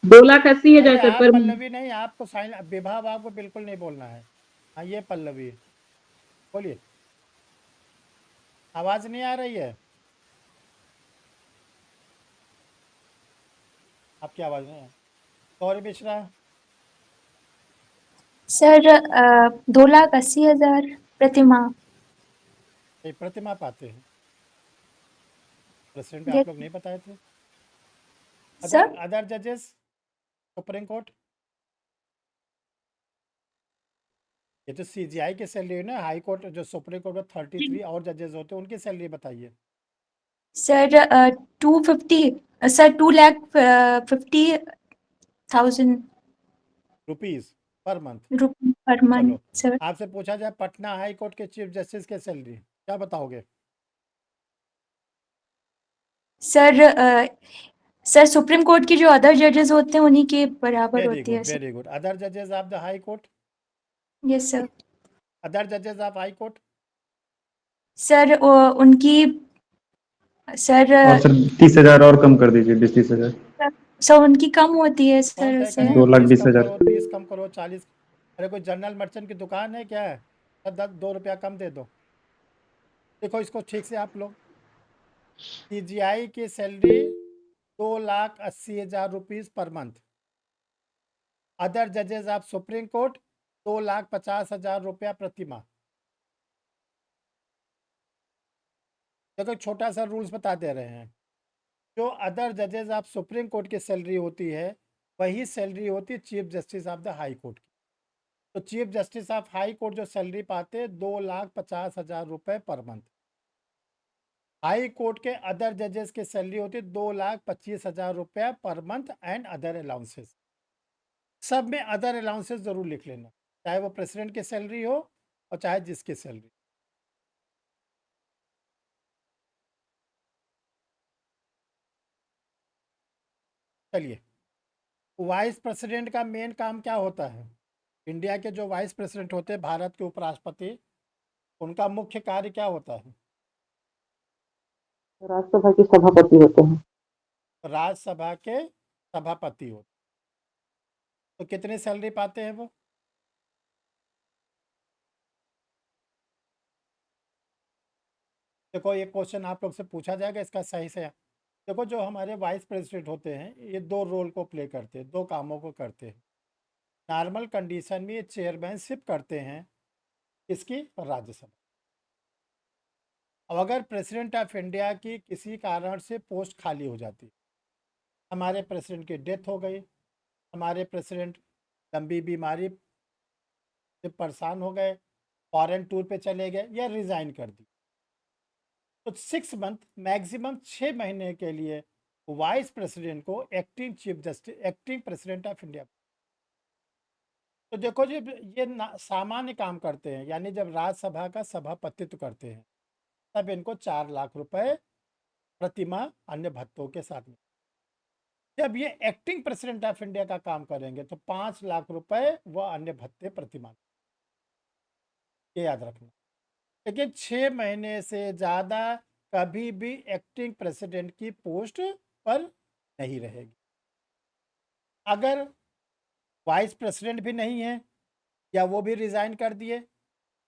2,80,000 नहीं सर आप पर पल्लवी नहीं, आपको साइन विभाग आपको बिल्कुल नहीं बोलना है। हाँ ये पल्लवी, बोलिए। आवाज नहीं आ रही है आपकी, आवाज नहीं है। गौरी मिश्रा, सर 2,80,000 प्रति माह। ये प्रतिमा पाते हैं। प्रेसिडेंट पे Yes. आप लोग नहीं बताए थे? सर अदर जजेस सुप्रीम कोर्ट, ये तो सीजीआई की सैलरी है ना। हाई कोर्ट जो सुप्रीम कोर्ट में 33 और जजेस होते हैं उनकी सैलरी बताइए। Sir 250, sir 2,50,000 rupees per month. रुपये पर मंथ चलो सर। आपसे पूछा जाए पटना हाई कोर्ट के चीफ जस्टिस की सैलरी, क्या बताओगे? सर सर सुप्रीम कोर्ट की जो अदर जजेस होते हैं उन्हीं के बराबर वेरी होती है good, sir. Very good. Other जजेस of the high court, yes sir. Other जजेस ऑफ हाई कोर्ट, सर उनकी सर और सर 30,000 और कम कर दीजिए, 20-30,000। सर उनकी कम होती है कौन सर तय उसे। करेगा? 2,20,000। 30 कम करो 40। अरे कोई जनरल मर्चेंट की दुकान है क्या? 2 रुपया कम दे दो। देखो इसको ठीक से आप लोग, सीजीआई की salary 2,80,000 rupees per month. Other जजेस ऑफ सुप्रीम कोर्ट 2,50,000 रुपया प्रति माह। देखो छोटा सा रूल्स बता दे रहे हैं। जो अदर जजेस ऑफ सुप्रीम कोर्ट की सैलरी होती है वही सैलरी होती है chief justice of the high court की। तो chief justice of high court जो सैलरी पाते हैं 2,50,000 रुपये पर मंथ। हाई कोर्ट के अदर जजेस की सैलरी होती है 2,25,000 रुपया per month and other allowances. सब में अदर अलाउंसेस जरूर लिख लेना, चाहे वो प्रेसिडेंट की सैलरी हो और चाहे जिसकी सैलरी। चलिए, वाइस प्रेसिडेंट का मेन काम क्या होता है? इंडिया के जो वाइस प्रेसिडेंट होते हैं, भारत के उपराष्ट्रपति, उनका मुख्य कार्य क्या होता है? राज्यसभा के सभापति होते हैं। राज्यसभा के सभापति होते। तो कितनी सैलरी पाते हैं वो? देखो, ये क्वेश्चन आप लोग से पूछा जाएगा, इसका सही से देखो। जो हमारे वाइस प्रेसिडेंट होते हैं ये दो रोल को प्ले करते हैं, दो कामों को करते हैं। नॉर्मल कंडीशन में ये चेयरमैनशिप करते हैं इसकी राज्यसभा। अब अगर प्रेसिडेंट ऑफ इंडिया की किसी कारण से पोस्ट खाली हो जाती है, हमारे प्रेसिडेंट की डेथ हो गई, हमारे प्रेसिडेंट लंबी बीमारी से परेशान हो गए, फॉरेन टूर पे चले गए या रिज़ाइन कर दी, तो 6 मंथ मैक्सिमम 6 महीने के लिए वाइस प्रेसिडेंट को acting chief justice, acting president of India. तो देखो जी, ये सामान्य काम करते हैं, यानी जब राज्यसभा का सभापतित्व करते हैं तब इनको 4 लाख रुपए प्रतिमाह अन्य भत्तों के साथ में। जब ये एक्टिंग प्रेसिडेंट ऑफ इंडिया का काम करेंगे तो 5 लाख रुपए व अन्य भत्ते प्रतिमाह। ये याद रखना। लेकिन 6 महीने से ज़्यादा कभी भी एक्टिंग प्रेसिडेंट की पोस्ट पर नहीं रहेगी। अगर वाइस प्रेसिडेंट भी नहीं है या वो भी रिज़ाइन कर दिए,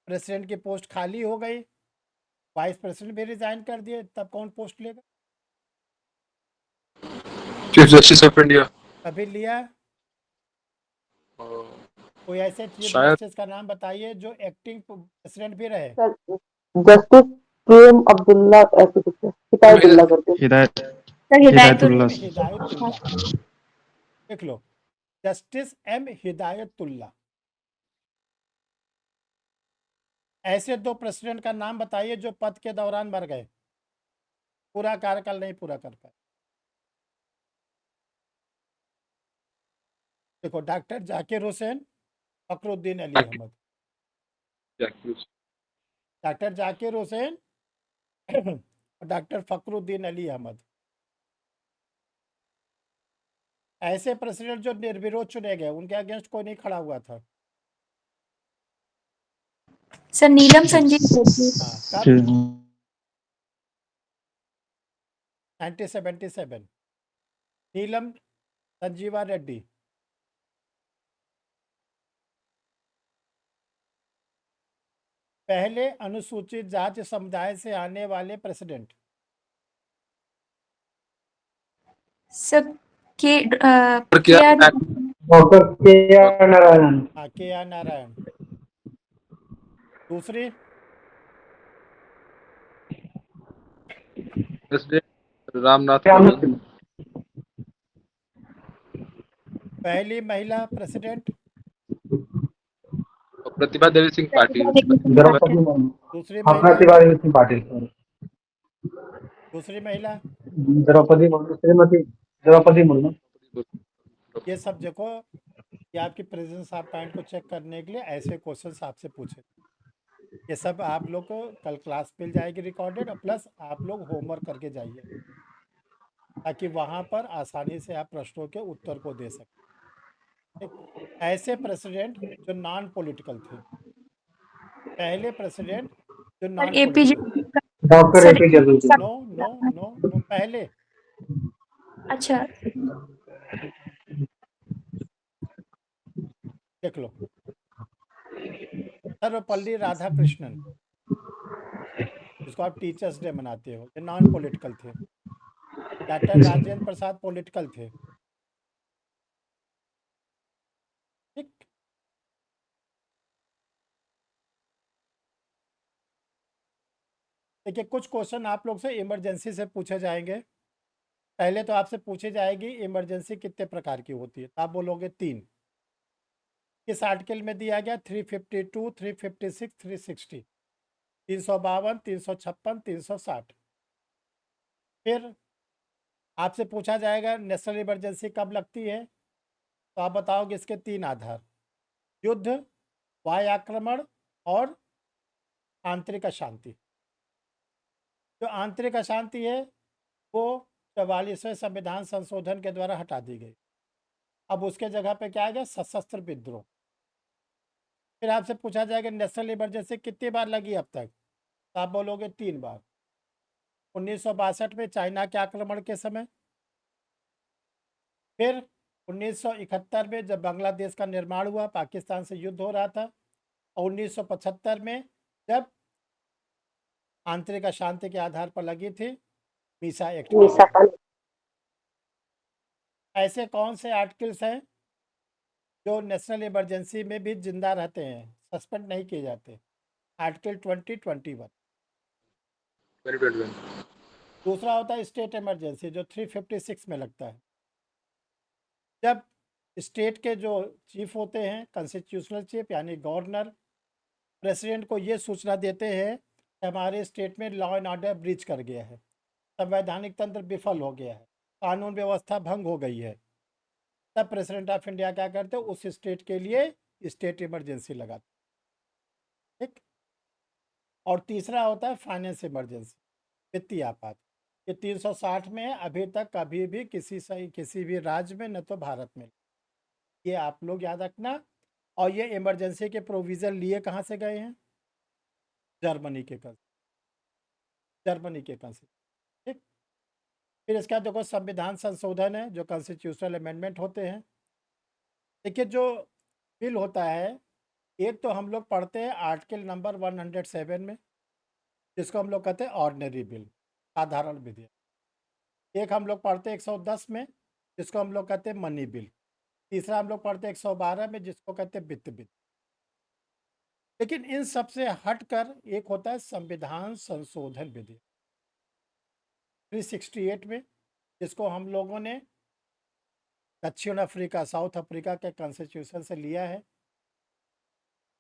प्रेसिडेंट की पोस्ट खाली हो गई, वाइस प्रेसिडेंट भी रिज़ाइन कर दिए, तब कौन पोस्ट लेगा? Chief justice of India. कभी लिया है? कोई ऐसे चीफ शायद जस्टिस का नाम बताइए जो एक्टिंग प्रेसिडेंट भी रहे। सर, जस्टिस केएम अब्दुल्ला ऐसे कुछ है, हिदायतुल्ला करके। हिदायत सर हिदायतुल्ला। हिदायतुल्ला। हिदायतुल्ला, देख लो, जस्टिस एम हिदायतुल्ला। ऐसे 2 प्रेसिडेंट का नाम बताइए जो पद के दौरान मर गए, पूरा कार्यकाल नहीं पूरा कर पाए। देखो, डॉक्टर जाकिर हुसैन, फखरुद्दीन अली अहमद। डॉक्टर जाकिर हुसैन और डॉक्टर फखरुद्दीन अली अहमद ऐसे प्रेसिडेंट जो निर्विरोध चुने गए, उनके अगेंस्ट कोई नहीं खड़ा हुआ था। सर नीलम संजीव रेड्डी। हाँ, कब? 1977। नीलम संजीवा रेड्डी। पहले अनुसूचित जाति समुदाय से आने वाले प्रेसिडेंट। सर के क्या डॉक्टर के आर नारायण। हाँ, के आर नारायण। दूसरी, प्रेसिडेंट रामनाथ रामनाथ कोविंद। पहली महिला प्रेसिडेंट। और प्रतिभा देवी सिंह पाटिल। द्रौपदी मुर्मू। दूसरी हाँ, महिला, प्रतिभा देवी सिंह पाटिल। दूसरी महिला। द्रौपदी मुर्मू, श्रीमती द्रौपदी मुर्मू। ये सब देखो, ये आपकी प्रेजेंस ऑफ माइंड को चेक करने के लिए ऐसे क्वेश्चंस आपसे पूछे। ये सब आप लोग को कल क्लास मिल जाएगी रिकॉर्डेड, और प्लस आप लोग होमवर्क करके जाइए ताकि वहाँ पर आसानी से आप प्रश्नों के उत्तर को दे सकें। ऐसे प्रेसिडेंट जो नॉन पॉलिटिकल थे, पहले प्रेसिडेंट जो non APJ. Political. Doctor sir APJ Abdul Kalam. No no no no, पहले। अच्छा, देख लो, सर्वपल्ली राधाकृष्णन, जिसको आप टीचर्स डे मनाते हो, ये नॉन पॉलिटिकल थे। डॉक्टर राजेंद्र प्रसाद पॉलिटिकल थे। ठीक। देखिए, कुछ क्वेश्चन आप लोग से इमरजेंसी से पूछे जाएंगे, पहले तो आपसे पूछी जाएगी इमरजेंसी कितने प्रकार की होती है, तो आप बोलोगे 3। किस आर्टिकल में दिया गया? 352, 356, 360, 352, 356, 360। फिर आपसे पूछा जाएगा नेशनल इमरजेंसी कब लगती है, तो आप बताओगे इसके 3 आधार: युद्ध, वायु आक्रमण और आंतरिक अशांति। जो आंतरिक अशांति है वो 44वें संविधान संशोधन के द्वारा हटा दी गई। अब उसके जगह पे क्या आ गया? सशस्त्र विद्रोह। फिर आपसे पूछा जाएगा नेशनल इमरजेंसी कितनी बार लगी अब तक, तो आप बोलोगे 3 बार। 1962 में चाइना के आक्रमण के समय, फिर 1971 में जब बांग्लादेश का निर्माण हुआ, पाकिस्तान से युद्ध हो रहा था, और 1975 में जब आंतरिक अशांति के आधार पर लगी थी मीसा एक्ट। मीसा का ऐसे कौन से आर्टिकल्स हैं जो नेशनल इमरजेंसी में भी जिंदा रहते हैं, सस्पेंड नहीं किए जाते? आर्टिकल 2021। 2021। दूसरा होता है स्टेट इमरजेंसी, जो 356 में लगता है। जब स्टेट के जो चीफ होते हैं, कॉन्स्टिट्यूशनल चीफ यानी गवर्नर, प्रेसिडेंट को ये सूचना देते हैं कि हमारे स्टेट में लॉ एंड ऑर्डर ब्रीच कर गया है, संवैधानिक तंत्र विफल हो गया है, कानून व्यवस्था भंग हो गई है, तब प्रेसिडेंट ऑफ इंडिया क्या करते हैं? उस स्टेट के लिए स्टेट इमरजेंसी लगाते। ठीक। और तीसरा होता है फाइनेंस इमरजेंसी, वित्तीय आपात। ये 360 में है, अभी तक कभी भी किसी भी राज्य में, न तो भारत में। ये आप लोग याद रखना। और ये इमरजेंसी के प्रोविज़न लिए कहाँ से गए हैं? जर्मनी के कंसे। ठीक। फिर इसका देखो संविधान संशोधन है, जो कॉन्स्टिट्यूशनल अमेंडमेंट होते हैं। देखिए जो बिल होता है, एक तो हम लोग पढ़ते हैं आर्टिकल नंबर 107 में, जिसको हम लोग कहते हैं ऑर्डिनरी बिल, साधारण विधेयक। एक हम लोग पढ़ते हैं 110 में, जिसको हम लोग कहते हैं मनी बिल। तीसरा हम लोग पढ़ते हैं 112 में, जिसको कहते हैं वित्त बिल। लेकिन इन सब से हटकर एक होता है संविधान संशोधन विधेयक 368 में, जिसको हम लोगों ने दक्षिण अफ्रीका, साउथ अफ्रीका के कॉन्स्टिट्यूशन से लिया है।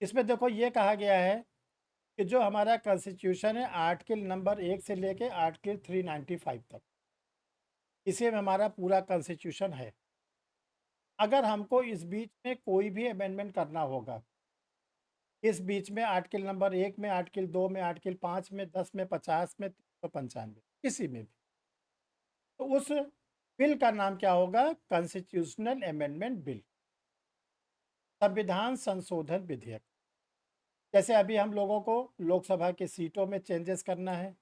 इसमें देखो ये कहा गया है कि जो हमारा कॉन्स्टिट्यूशन है, आर्टिकल नंबर 1 से लेके आर्टिकल 395 तक, इसी में हमारा पूरा कॉन्स्टिट्यूशन है। अगर हमको इस बीच में कोई भी अमेंडमेंट करना होगा, इस बीच में आर्टिकल नंबर 1 में, आर्टिकल 2 में, आर्टिकल 5 में, 10 में, 50 में, 395, किसी में भी, तो उस बिल का नाम क्या होगा? कॉन्स्टिट्यूशनल अमेंडमेंट बिल, संविधान संशोधन विधेयक। जैसे अभी हम लोगों को लोकसभा की सीटों में चेंजेस करना है,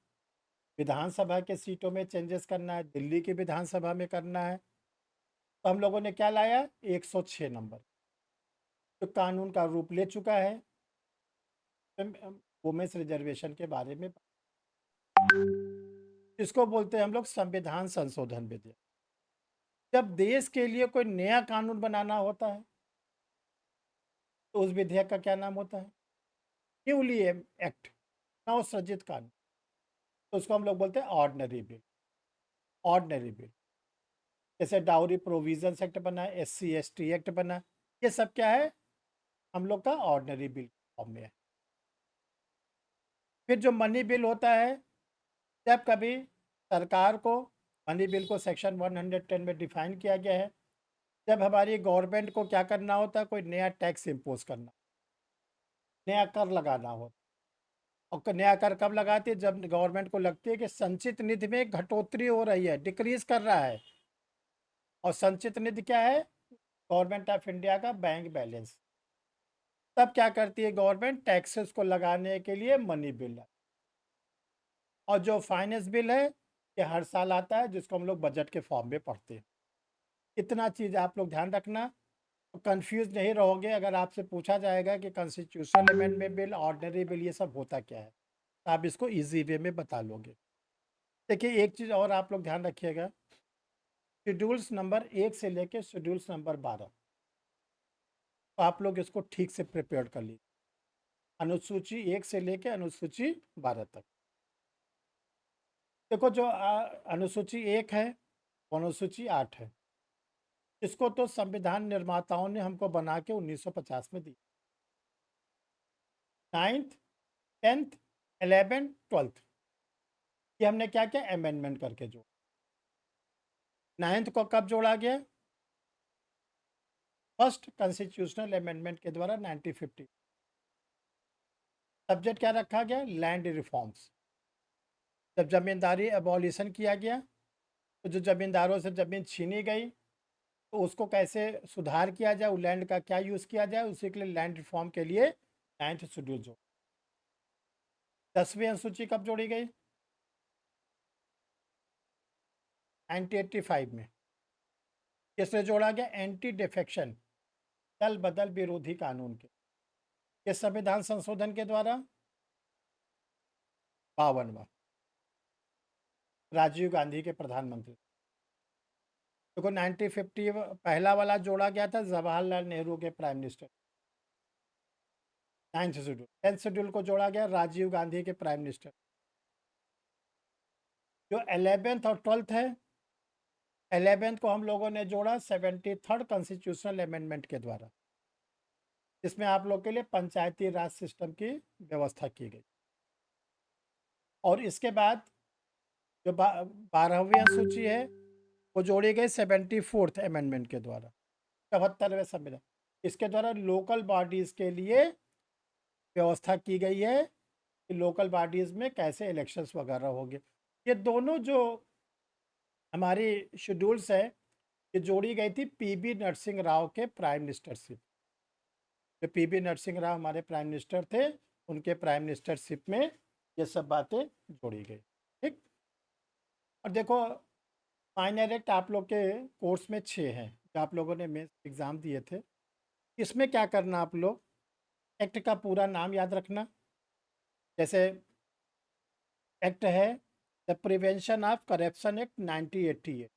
विधानसभा के सीटों में चेंजेस करना है, दिल्ली की विधानसभा में करना है, तो हम लोगों ने क्या लाया? 106 नंबर, जो कानून का रूप ले चुका है। वुमेन्स रिजर्वेशन के बारे में, इसको बोलते हैं हम लोग संविधान संशोधन विधेयक। जब देश के लिए कोई नया कानून बनाना होता है, तो उस विधेयक का क्या नाम होता है? न्यूली एक्ट, नवसृजित कानून, तो उसको हम लोग बोलते हैं ऑर्डिनरी बिल। ऑर्डिनरी बिल, जैसे डाउरी प्रोविजंस एक्ट बना, SC ST एक्ट बना, ये सब क्या है? हम लोग का ऑर्डिनरी बिल फॉर्म में है। फिर जो मनी बिल होता है, जब कभी सरकार को, मनी बिल को सेक्शन 110 में डिफाइन किया गया है, जब हमारी गवर्नमेंट को क्या करना होता है? कोई नया टैक्स इम्पोज करना, नया कर लगाना होता। और नया कर कब लगाती है? जब गवर्नमेंट को लगती है कि संचित निधि में घटोतरी हो रही है, डिक्रीज कर रहा है। और संचित निधि क्या है? गवर्नमेंट ऑफ इंडिया का बैंक बैलेंस। तब क्या करती है गवर्नमेंट? टैक्सेस को लगाने के लिए मनी बिल। और जो फाइनेंस बिल है, ये हर साल आता है, जिसको हम लोग बजट के फॉर्म में पढ़ते हैं। इतना चीज़ आप लोग ध्यान रखना, तो कंफ्यूज नहीं रहोगे। अगर आपसे पूछा जाएगा कि constitutional amendment bill, ordinary bill, ये सब होता क्या है, तो आप इसको इजी वे में बता लोगे। देखिए एक चीज़ और आप लोग ध्यान रखिएगा, शेड्यूल्स नंबर 1 से लेके शेड्यूल्स नंबर 12, तो आप लोग इसको ठीक से प्रिपेयर कर लीजिए। अनुसूची 1 से लेके अनुसूची 12 तक। देखो जो अनुसूची 1 है, अनुसूची 8 है। इसको तो संविधान निर्माताओं ने हमको बना के 1950 में दी। 9th, 10th, 11th, 12th ये हमने क्या किया, अमेंडमेंट करके जोड़ा। 9th को कब जोड़ा गया? फर्स्ट कॉन्स्टिट्यूशनल अमेंडमेंट के द्वारा 1950। सब्जेक्ट क्या रखा गया? Land reforms. जब जमींदारी एबॉलिशन किया गया तो जो जमींदारों से ज़मीन छीनी गई तो उसको कैसे सुधार किया जाए, वो लैंड का क्या यूज़ किया जाए, उसी के लिए लैंड रिफॉर्म के लिए 9th शेड्यूल जोड़ा। 10वीं अनुसूची कब जोड़ी गई? 1985 में। किससे जोड़ा गया? एंटी डिफेक्शन, दल बदल विरोधी कानून के। किस संविधान संशोधन के द्वारा? 52वां, राजीव गांधी के प्रधानमंत्री। देखो 1950 पहला वाला जोड़ा गया था जवाहरलाल नेहरू के prime minister. 9th schedule. 10th schedule को जोड़ा गया राजीव गांधी के प्राइम मिनिस्टर। जो 11th और 12th है, 11th को हम लोगों ने जोड़ा 73rd कॉन्स्टिट्यूशनल अमेंडमेंट के द्वारा, जिसमें आप लोग के लिए पंचायती राज सिस्टम की व्यवस्था की गई। और इसके बाद जो 12वीं अनुसूची है वो जोड़ी गई 74th अमेंडमेंट के द्वारा, 74वें संविधान। इसके द्वारा लोकल बॉडीज़ के लिए व्यवस्था की गई है कि लोकल बॉडीज़ में कैसे इलेक्शंस वगैरह होंगे। ये दोनों जो हमारी शेड्यूल्स है ये जोड़ी गई थी पीबी नरसिंह राव के प्राइम मिनिस्टरशिप। जो पीबी नरसिंह राव हमारे प्राइम मिनिस्टर थे, उनके प्राइम मिनिस्टरशिप में ये सब बातें जोड़ी गई। ठीक। और देखो माइनर एक्ट आप लोग के कोर्स में 6 हैं जो आप लोगों ने मेंस एग्ज़ाम दिए थे। इसमें क्या करना, आप लोग एक्ट का पूरा नाम याद रखना। जैसे एक्ट है the prevention of corruption act 1988,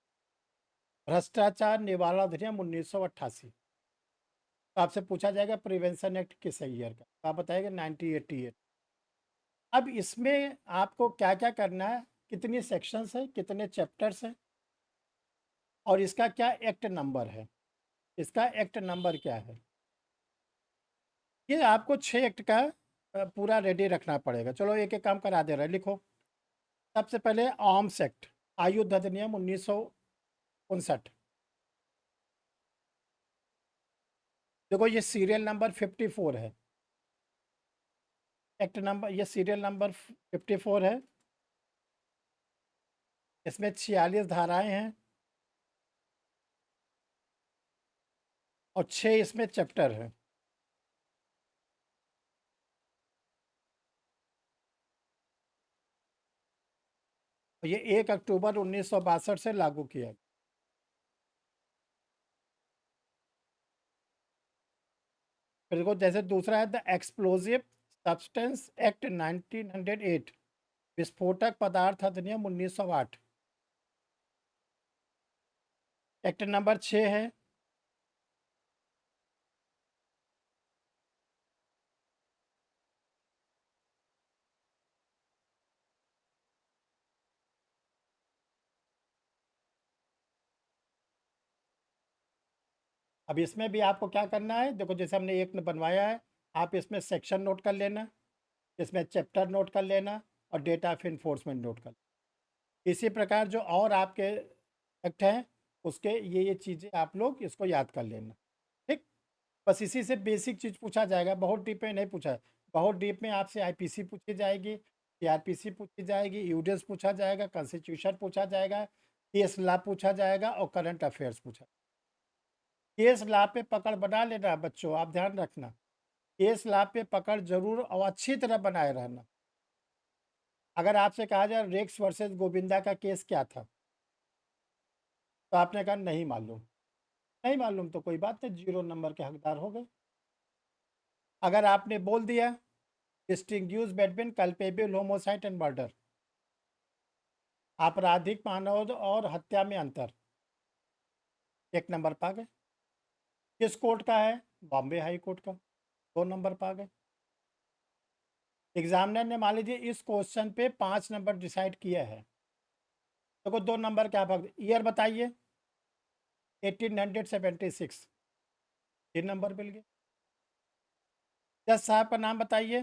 भ्रष्टाचार निवारण अधिनियम 1988। तो आपसे पूछा जाएगा प्रिवेंशन एक्ट किस ईयर का, तो आप बताएंगे 1988। अब इसमें आपको क्या क्या करना है, कितनी सेक्शंस है, कितने चैप्टर्स हैं, और इसका क्या एक्ट नंबर है, इसका एक्ट नंबर क्या है, ये आपको 6 एक्ट का पूरा रेडी रखना पड़ेगा। चलो एक एक काम करा दे रहा है, लिखो। सबसे पहले आर्म्स एक्ट, आयुध अधिनियम 1959। देखो ये सीरियल नंबर 54 है, एक्ट नंबर, ये सीरियल नंबर 54 है। इसमें 46 धाराएं हैं और 6 इसमें चैप्टर है। और ये 1 अक्टूबर 1962 से लागू किया गया। फिर देखो जैसे दूसरा है द एक्सप्लोजिव सब्सटेंस एक्ट 1908, विस्फोटक पदार्थ अधिनियम 1908। एक्ट नंबर 6 है। अब इसमें भी आपको क्या करना है, देखो जैसे हमने एक बनवाया है, आप इसमें सेक्शन नोट कर लेना, इसमें चैप्टर नोट कर लेना और डेट ऑफ इन्फोर्समेंट नोट कर लेना। इसी प्रकार जो और आपके एक्ट हैं उसके ये चीज़ें आप लोग इसको याद कर लेना। ठीक, बस इसी से बेसिक चीज़ पूछा जाएगा, बहुत डीप में नहीं पूछा। बहुत डीप में आपसे आईपीसी पूछी जाएगी, सीआरपीसी पूछी जाएगी, यूडेंस पूछा जाएगा, कॉन्स्टिट्यूशन पूछा जाएगा, केस लॉ पूछा जाएगा और करंट अफेयर्स पूछा। केस लॉ पे पकड़ बना लेना बच्चों, आप ध्यान रखना, केस लॉ पे पकड़ जरूर और अच्छी तरह बनाए रहना। अगर आपसे कहा जाए रेक्स वर्सेस गोविंदा का केस क्या था, तो आपने कहा नहीं मालूम। नहीं मालूम तो कोई बात नहीं, 0 नंबर के हकदार हो गए। अगर आपने बोल दिया distinguish between culpable homicide and murder, आपराधिक मानव और हत्या में अंतर, 1 नंबर पा गए। किस कोर्ट का है? बॉम्बे हाई कोर्ट का, 2 नंबर पा गए। एग्जामिनर ने मान लीजिए इस क्वेश्चन पे 5 नंबर डिसाइड किया है, देखो 2 नंबर क्या भाग, ईयर बताइए 1876, 3 नंबर मिल गए। जज साहब का नाम बताइए,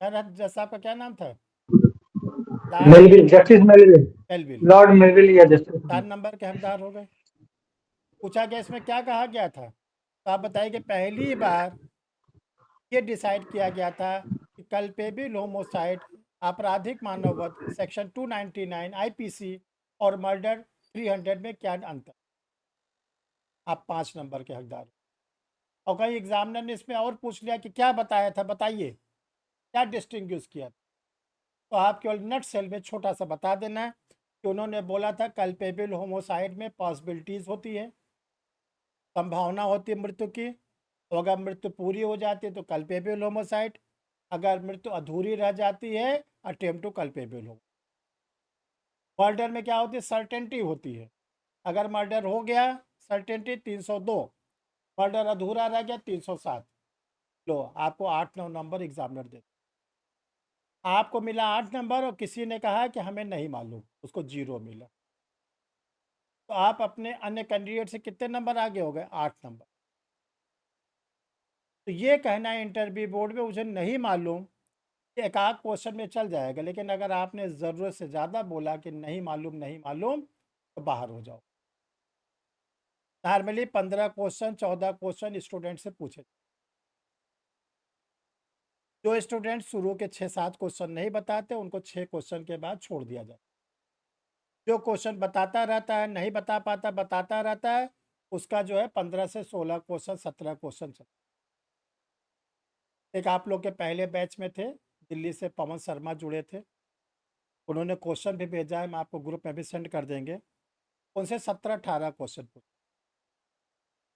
जज साहब का क्या नाम था? Lord Melville, justice Melville, Melville, Lord Melville या जस्टिस 4 नंबर के हकदार हो गए। पूछा गया इसमें क्या कहा गया था, तो आप बताइए कि पहली बार ये डिसाइड किया गया था कि कल्पेबल होमोसाइड आपराधिक मानववध सेक्शन 299 आईपीसी और मर्डर 300 में क्या अंतर। आप 5 नंबर के हकदार। और कहीं एग्जामिनर ने इसमें और पूछ लिया कि क्या बताया था, बताइए क्या डिस्टिंग्विश किया था, तो आप केवल नट सेल में छोटा सा बता देना है कि उन्होंने बोला था कल्पेबल होमोसाइड में पॉसिबिलिटीज़ होती है, संभावना होती है मृत्यु की, तो अगर मृत्यु पूरी हो जाती है तो कल्पेबल होमोसाइड, अगर मृत्यु अधूरी रह जाती है अटेम्प्ट टू कल्पेबल हो। मर्डर में क्या होती है, सर्टेनिटी होती है, अगर मर्डर हो गया सर्टेनिटी 302, मर्डर अधूरा रह गया 307। लो आपको 8-9 नंबर एग्जामिनर दे, आपको मिला 8 नंबर और किसी ने कहा कि हमें नहीं मालूम, उसको 0 मिला। तो आप अपने अन्य कैंडिडेट से कितने नंबर आगे हो गए, 8 नंबर। तो ये कहना है इंटरव्यू बोर्ड में मुझे नहीं मालूम, एक आध क्वेश्चन में चल जाएगा, लेकिन अगर आपने ज़रूरत से ज़्यादा बोला कि नहीं मालूम नहीं मालूम तो बाहर हो जाओ। नॉर्मली 15 क्वेश्चन 14 क्वेश्चन स्टूडेंट से पूछे, जो स्टूडेंट शुरू के 6-7 क्वेश्चन नहीं बताते उनको 6 क्वेश्चन के बाद छोड़ दिया जाए। जो क्वेश्चन बताता रहता है नहीं बता पाता बताता रहता है, उसका जो है 15 से 16 क्वेश्चन 17 क्वेश्चन चल। एक आप लोग के पहले बैच में थे, दिल्ली से पवन शर्मा जुड़े थे, उन्होंने क्वेश्चन भी भेजा है, हम आपको ग्रुप में भी सेंड कर देंगे। उनसे 17-18 क्वेश्चन पूछे,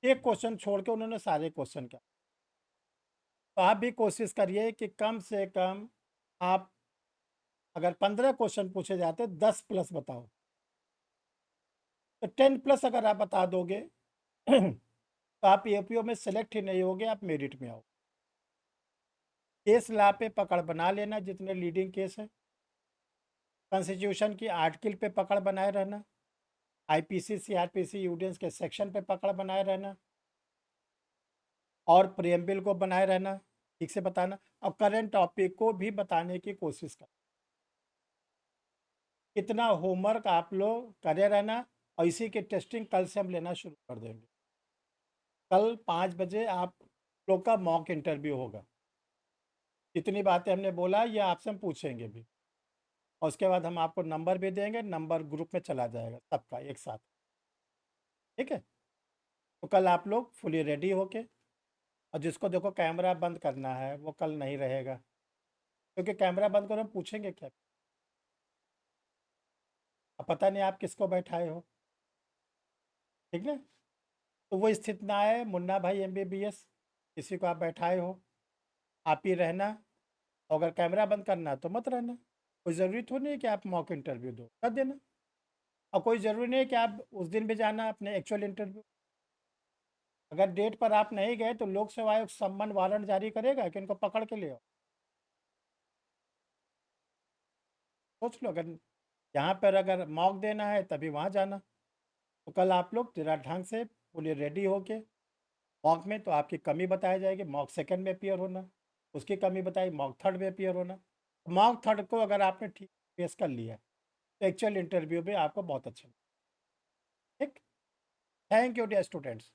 एक क्वेश्चन छोड़ के उन्होंने सारे क्वेश्चन किया। तो आप भी कोशिश करिए कि कम से कम आप अगर 15 क्वेश्चन पूछे जाते 10 प्लस बताओ, तो 10 प्लस अगर आप बता दोगे तो आप एपीओ में सेलेक्ट ही नहीं होगे, आप मेरिट में आओ। केस ला पे पकड़ बना लेना, जितने लीडिंग केस है, कॉन्स्टिट्यूशन की आर्टिकल पे पकड़ बनाए रहना, आईपीसी सीआरपीसी यूडियंस के सेक्शन पे पकड़ बनाए रहना, और प्रियम्बल को बनाए रहना, ठीक से बताना, और करंट टॉपिक को भी बताने की कोशिश कर। इतना होमवर्क आप लोग करे रहना, और इसी की टेस्टिंग कल से हम लेना शुरू कर देंगे। कल 5 बजे आप लोग का मॉक इंटरव्यू होगा, जितनी बातें हमने बोला ये आपसे हम पूछेंगे भी, और उसके बाद हम आपको नंबर भी देंगे, नंबर ग्रुप में चला जाएगा सबका एक साथ, ठीक है। तो कल आप लोग फुली रेडी होके, और जिसको देखो कैमरा बंद करना है वो कल नहीं रहेगा, क्योंकि कैमरा बंद करो हम पूछेंगे क्या, अब पता नहीं आप किसको बैठाए हो, ठीक ना। तो वो स्थिति ना आए, मुन्ना भाई MBBS किसी को आप बैठाए हो, आप ही रहना, और अगर कैमरा बंद करना है तो मत रहना। कोई ज़रूरी तो नहीं है कि आप मॉक इंटरव्यू दो, कर देना, और कोई ज़रूरी नहीं है कि आप उस दिन भी जाना अपने एक्चुअल इंटरव्यू। अगर डेट पर आप नहीं गए तो लोक सेवा आयोग सम्मन वारंट जारी करेगा कि इनको पकड़ के ले आओ। सोच लो, अगर यहाँ पर अगर मॉक देना है तभी वहाँ जाना। तो कल आप लोग तेरा ढंग से पूरे रेडी होके मॉक में, तो आपकी कमी बताई जाएगी, मॉक सेकंड में अपीयर होना, उसकी कमी बताई मॉक थर्ड में अपीयर होना। मॉक थर्ड को अगर आपने ठीक फेस कर लिया तो एक्चुअल इंटरव्यू में आपको बहुत अच्छा, ठीक। Thank you dear students.